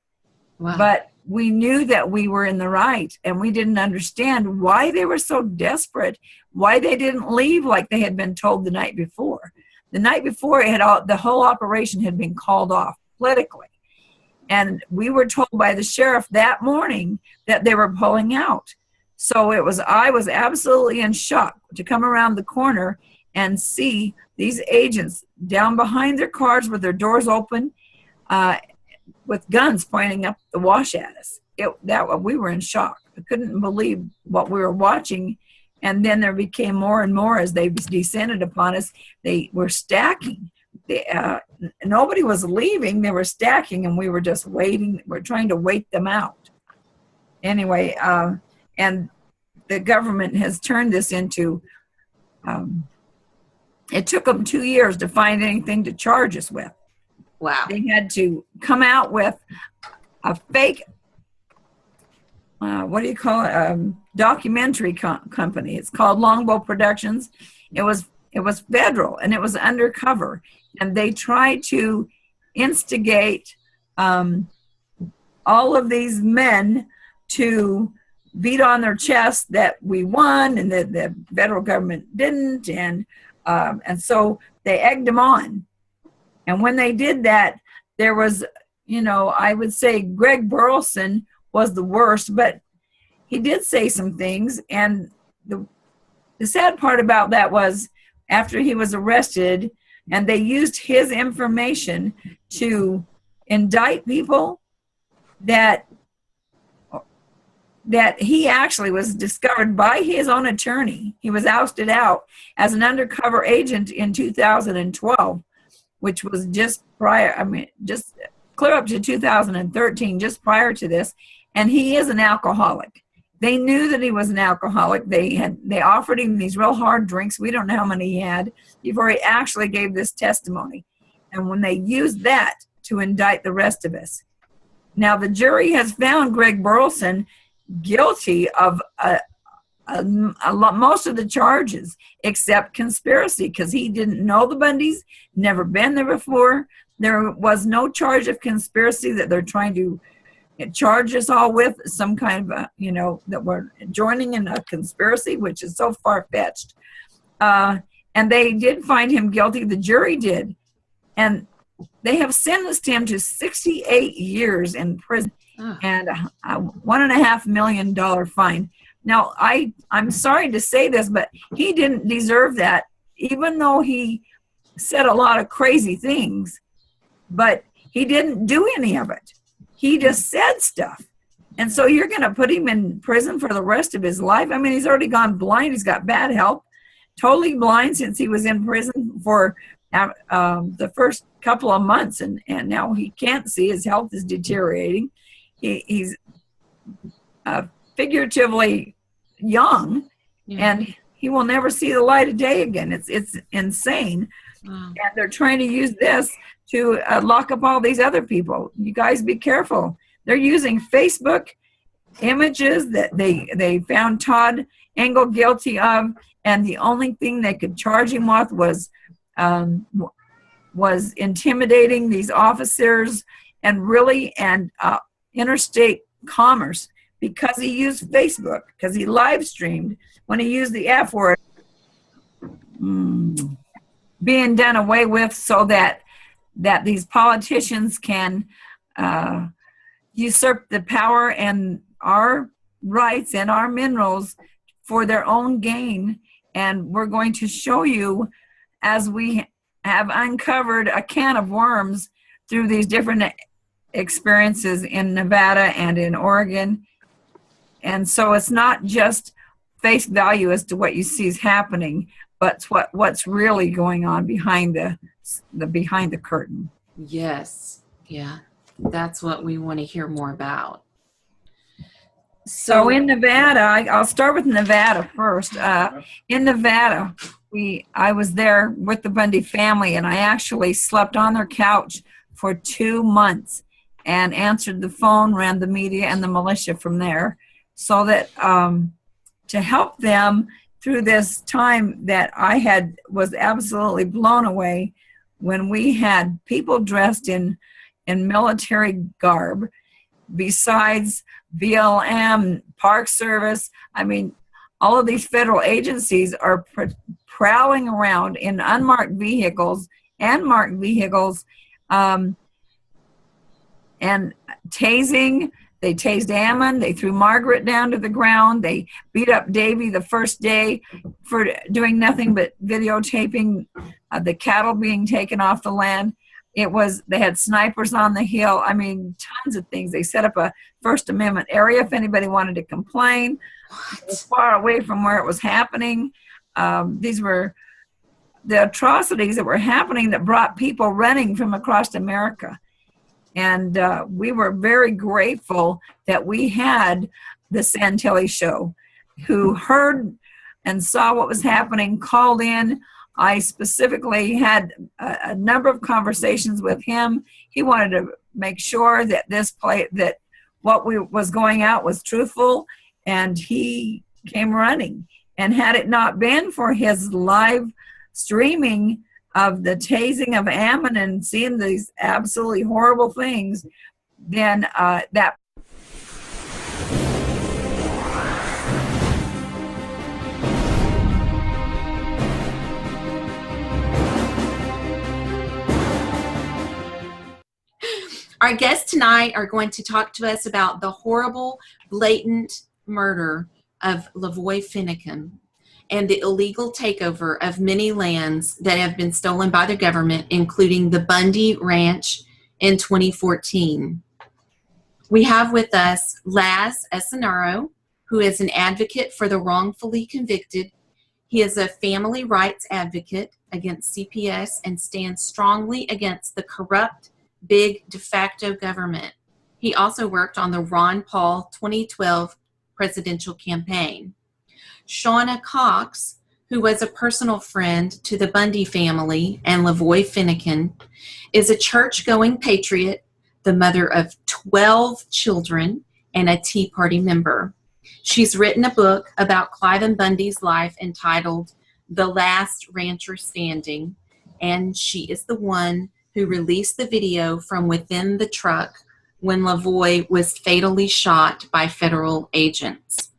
Wow. But we knew that we were in the right, and we didn't understand why they were so desperate, why they didn't leave like they had been told the night before. The night before, the whole operation had been called off politically. And we were told by the sheriff that morning that they were pulling out. So I was absolutely in shock to come around the corner and see these agents down behind their cars with their doors open, with guns pointing up the wash at us. We were in shock. I couldn't believe what we were watching. And then there became more and more as they descended upon us. They were stacking. Nobody was leaving. They were stacking, and we were just waiting. We're trying to wait them out. Anyway, and the government has turned this into, it took them 2 years to find anything to charge us with. Wow. They had to come out with a fake, documentary company. It's called Longbow Productions. It was federal, and it was undercover. And they tried to instigate all of these men to beat on their chest that we won and that the federal government didn't. And so they egged them on. And when they did that, there was, I would say Greg Burleson was the worst, but he did say some things. And the sad part about that was after he was arrested, and they used his information to indict people that that he actually was discovered by his own attorney. He was ousted out as an undercover agent in 2012, which was just prior, just clear up to 2013, just prior to this. And he is an alcoholic. They knew that he was an alcoholic. They offered him these real hard drinks. We don't know how many he had before he actually gave this testimony. And when they used that to indict the rest of us. Now, the jury has found Greg Burleson guilty of most of the charges except conspiracy, because he didn't know the Bundys, never been there before. There was no charge of conspiracy that they're trying to charge us all with, some kind of that we're joining in a conspiracy, which is so far-fetched. And they did find him guilty, the jury did, and they have sentenced him to 68 years in prison and a $1.5 million fine. Now, I'm sorry to say this, but he didn't deserve that, even though he said a lot of crazy things, but he didn't do any of it. He just said stuff. And so you're going to put him in prison for the rest of his life? I mean, he's already gone blind. He's got bad health, totally blind since he was in prison for the first couple of months, and now he can't see. His health is deteriorating. He's figuratively young, and he will never see the light of day again. It's insane. Wow. And they're trying to use this to lock up all these other people. You guys be careful. They're using Facebook images that they found Todd Engel guilty of, and the only thing they could charge him with was intimidating these officers and interstate commerce, because he used Facebook, because he live streamed when he used the F word, being done away with, so that these politicians can usurp the power and our rights and our minerals for their own gain. And we're going to show you, as we have uncovered a can of worms through these different experiences in Nevada and in Oregon. And so it's not just face value as to what you see is happening, but what's really going on behind the curtain. Yes. Yeah. That's what we want to hear more about. So in Nevada, I'll start with Nevada first. In Nevada, I was there with the Bundy family, and I actually slept on their couch for 2 months and answered the phone, ran the media and the militia from there, so that to help them through this time that I was absolutely blown away when we had people dressed in military garb, besides BLM, Park Service. I mean, all of these federal agencies are prowling around in unmarked vehicles and marked vehicles, and tasing. They tased Ammon. They threw Margaret down to the ground. They beat up Davy the first day for doing nothing but videotaping the cattle being taken off the land. They had snipers on the hill. I mean, tons of things. They set up a First Amendment area if anybody wanted to complain. It was far away from where it was happening. These were the atrocities that were happening that brought people running from across America. And we were very grateful that we had the Santilli show, who heard and saw what was happening, called in. I specifically had a number of conversations with him. He wanted to make sure that that what was going out was truthful, and he came running. And had it not been for his live streaming of the tasing of Ammon and seeing these absolutely horrible things, then that Our guests tonight are going to talk to us about the horrible, blatant murder of Lavoy Finicum and the illegal takeover of many lands that have been stolen by the government, including the Bundy Ranch in 2014. We have with us Laz Esanaro, who is an advocate for the wrongfully convicted. He is a family rights advocate against CPS and stands strongly against the corrupt, big de facto government. He also worked on the Ron Paul 2012 presidential campaign. Shauna Cox, who was a personal friend to the Bundy family and Lavoy Finicum, is a church-going patriot, the mother of 12 children, and a Tea Party member. She's written a book about Cliven Bundy's life entitled The Last Rancher Standing, and she is the one who released the video from within the truck when Lavoy was fatally shot by federal agents.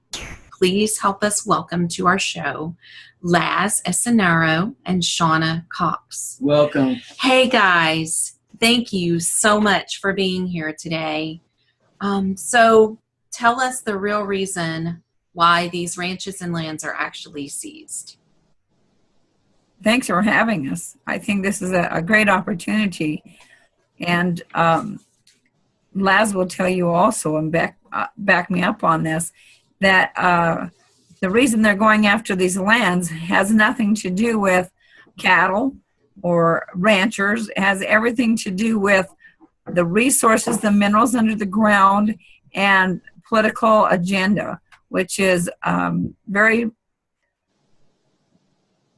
Please help us welcome to our show Laz Esenaro and Shauna Cox. Welcome. Hey guys, thank you so much for being here today. So tell us the real reason why these ranches and lands are actually seized. Thanks for having us. I think this is a great opportunity. And Laz will tell you also, and back me up on this, that the reason they're going after these lands has nothing to do with cattle or ranchers. It has everything to do with the resources, the minerals under the ground, and political agenda, which is very,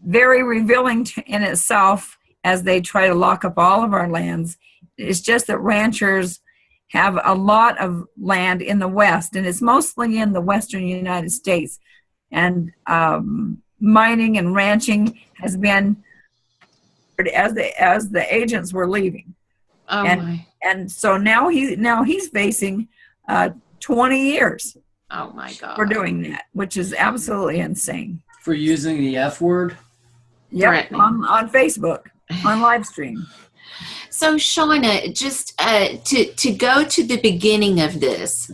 very revealing in itself as they try to lock up all of our lands. It's just that ranchers have a lot of land in the West, and it's mostly in the Western United States. And mining and ranching has been as the agents were leaving. Oh my. And so now he's facing 20 years. Oh my God. For doing that, which is absolutely insane. For using the F word? Yep, on Facebook, on live stream. So Shauna, just to go to the beginning of this,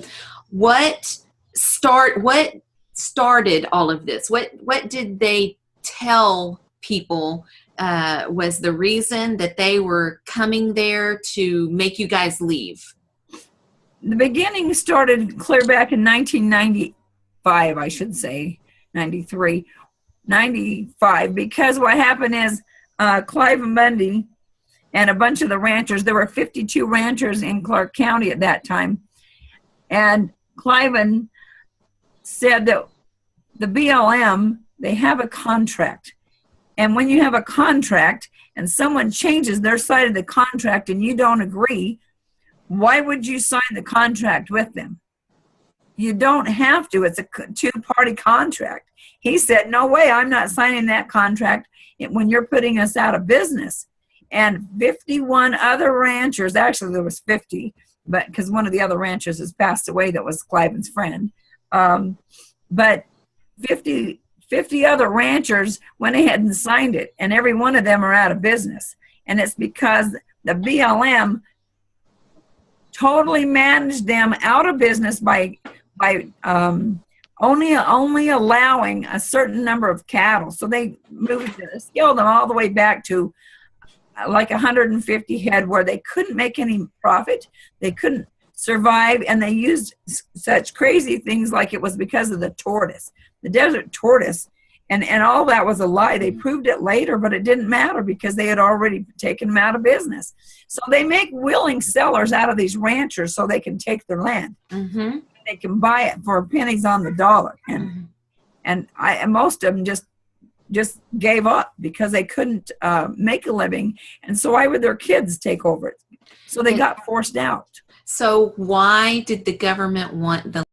what started all of this? What did they tell people was the reason that they were coming there to make you guys leave? The beginning started clear back in 1995, I should say, 93, 95, because what happened is Cliven Bundy and a bunch of the ranchers, there were 52 ranchers in Clark County at that time, and Cliven said that the BLM, they have a contract. And when you have a contract and someone changes their side of the contract and you don't agree, why would you sign the contract with them? You don't have to. It's a two-party contract. He said, no way, I'm not signing that contract when you're putting us out of business. And 51 other ranchers, actually there was 50, but because one of the other ranchers has passed away that was Cliven's friend. But 50 other ranchers went ahead and signed it, and every one of them are out of business. And it's because the BLM totally managed them out of business by only allowing a certain number of cattle. So they scaled them all the way back to like 150 head, where they couldn't make any profit. They couldn't survive, and they used such crazy things like it was because of the tortoise, the desert tortoise, and all that was a lie. They proved it later, but it didn't matter because they had already taken them out of business. So they make willing sellers out of these ranchers so they can take their land. Mm-hmm. They can buy it for pennies on the dollar, and most of them just gave up because they couldn't make a living, and so why would their kids take over it? So they got forced out. So why did the government want the